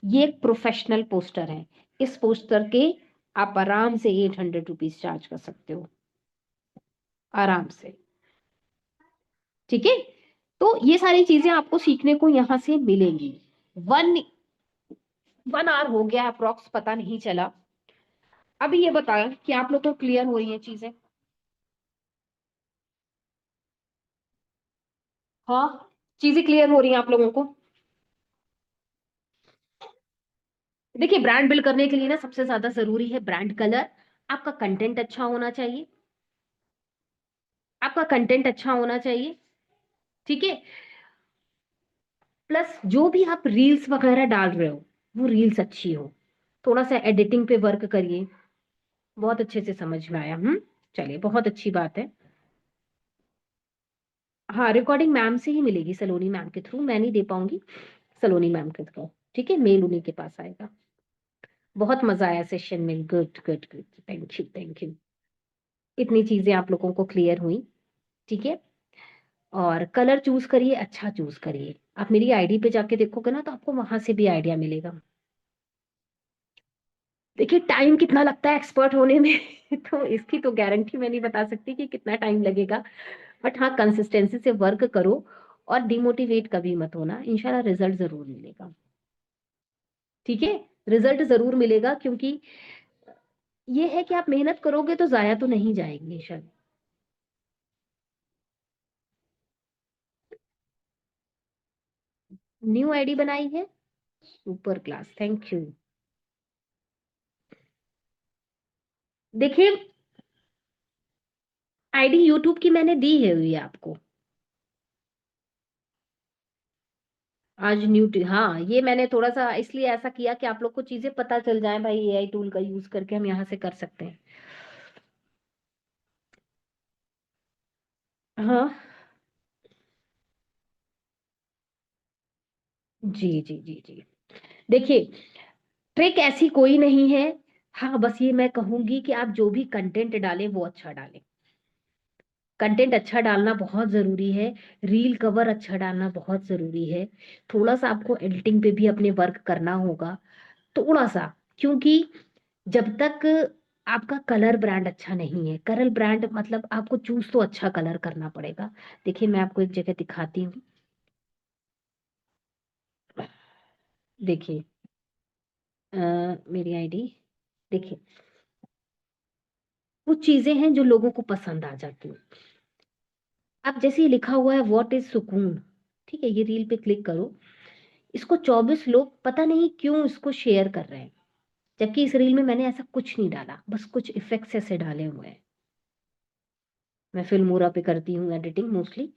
ये एक प्रोफेशनल पोस्टर है, इस पोस्टर के आप आराम से 800 रुपीज चार्ज कर सकते हो, आराम से, ठीक है। तो ये सारी चीजें आपको सीखने को यहां से मिलेंगी। वन 1 आवर हो गया अप्रोक्स, पता नहीं चला। अभी ये बताया कि आप लोग को क्लियर हो रही हैं चीजें, हाँ चीजें क्लियर हो रही हैं आप लोगों को। देखिए ब्रांड बिल्ड करने के लिए ना सबसे ज्यादा जरूरी है ब्रांड कलर, आपका कंटेंट अच्छा होना चाहिए, आपका कंटेंट अच्छा होना चाहिए, ठीक है। प्लस जो भी आप रील्स वगैरह डाल रहे हो वो रील्स अच्छी हो, थोड़ा सा एडिटिंग पे वर्क करिए। बहुत अच्छे से समझ में आया, चलिए बहुत अच्छी बात है। हाँ रिकॉर्डिंग मैम से ही मिलेगी, सलोनी मैम के थ्रू, मैं नहीं दे पाऊंगी, सलोनी मैम के थ्रू, ठीक है, मेल उन्हीं के पास आएगा। बहुत मजा आया सेशन में, good good good, thank you thank you. इतनी चीजें आप लोगों को क्लियर हुई, ठीक है। और कलर चूज करिए, अच्छा चूज करिए, आप मेरी आईडी पे जाके देखोगे ना तो आपको वहां से भी आइडिया मिलेगा। देखिए टाइम कितना लगता है एक्सपर्ट होने में तो इसकी तो गारंटी मैं नहीं बता सकती कि कितना टाइम लगेगा, बट हाँ कंसिस्टेंसी से वर्क करो, और डिमोटिवेट कभी मत होना, इंशाल्लाह रिजल्ट जरूर मिलेगा, ठीक है। रिजल्ट जरूर मिलेगा, क्योंकि ये है कि आप मेहनत करोगे तो जाया तो नहीं जाएंगे शायद। न्यू आईडी बनाई है, सुपर क्लास, थैंक यू। देखिए आईडी यूट्यूब की मैंने दी है हुई आपको, आज हाँ ये मैंने थोड़ा सा इसलिए ऐसा किया कि आप लोग को चीजें पता चल जाए, भाई एआई टूल का यूज करके हम यहाँ से कर सकते हैं। हाँ जी जी जी जी, देखिए ट्रिक ऐसी कोई नहीं है, हाँ बस ये मैं कहूंगी कि आप जो भी कंटेंट डालें वो अच्छा डालें, कंटेंट अच्छा डालना बहुत जरूरी है, रील कवर अच्छा डालना बहुत जरूरी है। थोड़ा सा आपको एडिटिंग पे भी अपने वर्क करना होगा, थोड़ा सा, क्योंकि जब तक आपका कलर ब्रांड अच्छा नहीं है, कलर ब्रांड मतलब आपको चूज तो अच्छा कलर करना पड़ेगा। देखिए मैं आपको एक जगह दिखाती हूँ, देखिए मेरी आईडी, देखिए कुछ चीजें हैं जो लोगों को पसंद आ जाती हैं। अब जैसे ये लिखा हुआ है व्हाट इज सुकून, ठीक है, ये रील पे क्लिक करो, इसको 24 लोग पता नहीं क्यों इसको शेयर कर रहे हैं, जबकि इस रील में मैंने ऐसा कुछ नहीं डाला, बस कुछ इफेक्ट्स ऐसे डाले हुए हैं। मैं फिल्मोरा पे करती हूँ एडिटिंग मोस्टली,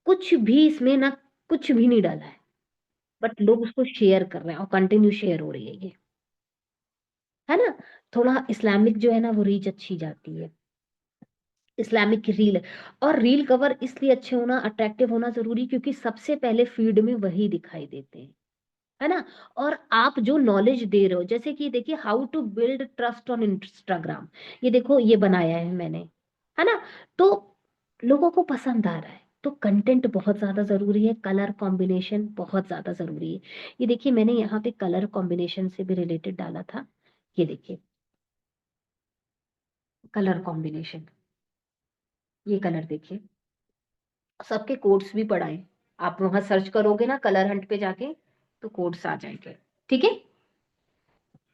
कुछ भी इसमें ना, कुछ भी नहीं डाला है, बट लोग उसको शेयर कर रहे हैं और कंटिन्यू शेयर हो रही है ये, है ना। थोड़ा इस्लामिक जो है ना वो रीच अच्छी जाती है, इस्लामिक रील। और रील कवर इसलिए अच्छे होना, अट्रैक्टिव होना जरूरी, क्योंकि सबसे पहले फीड में वही दिखाई देते हैं, है ना। और आप जो नॉलेज दे रहे हो, जैसे कि देखिए how to build trust on Instagram, ये देखो ये बनाया है मैंने, है ना। तो लोगों को पसंद आ रहा है, तो कंटेंट बहुत ज्यादा जरूरी है, कलर कॉम्बिनेशन बहुत ज्यादा जरूरी है। ये देखिए मैंने यहाँ पे कलर कॉम्बिनेशन से भी रिलेटेड डाला था, ये देखिए कलर कॉम्बिनेशन, ये कलर देखिए, सबके कोड्स भी पढ़ाए, आप वहां सर्च करोगे ना कलर हंट पे जाके, तो कोड्स आ जाएंगे, ठीक है।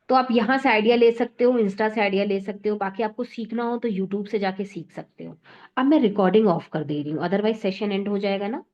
तो आप यहाँ से आइडिया ले सकते हो, इंस्टा से आइडिया ले सकते हो, बाकी आपको सीखना हो तो यूट्यूब से जाके सीख सकते हो। अब मैं रिकॉर्डिंग ऑफ कर दे रही हूँ, अदरवाइज सेशन एंड हो जाएगा ना।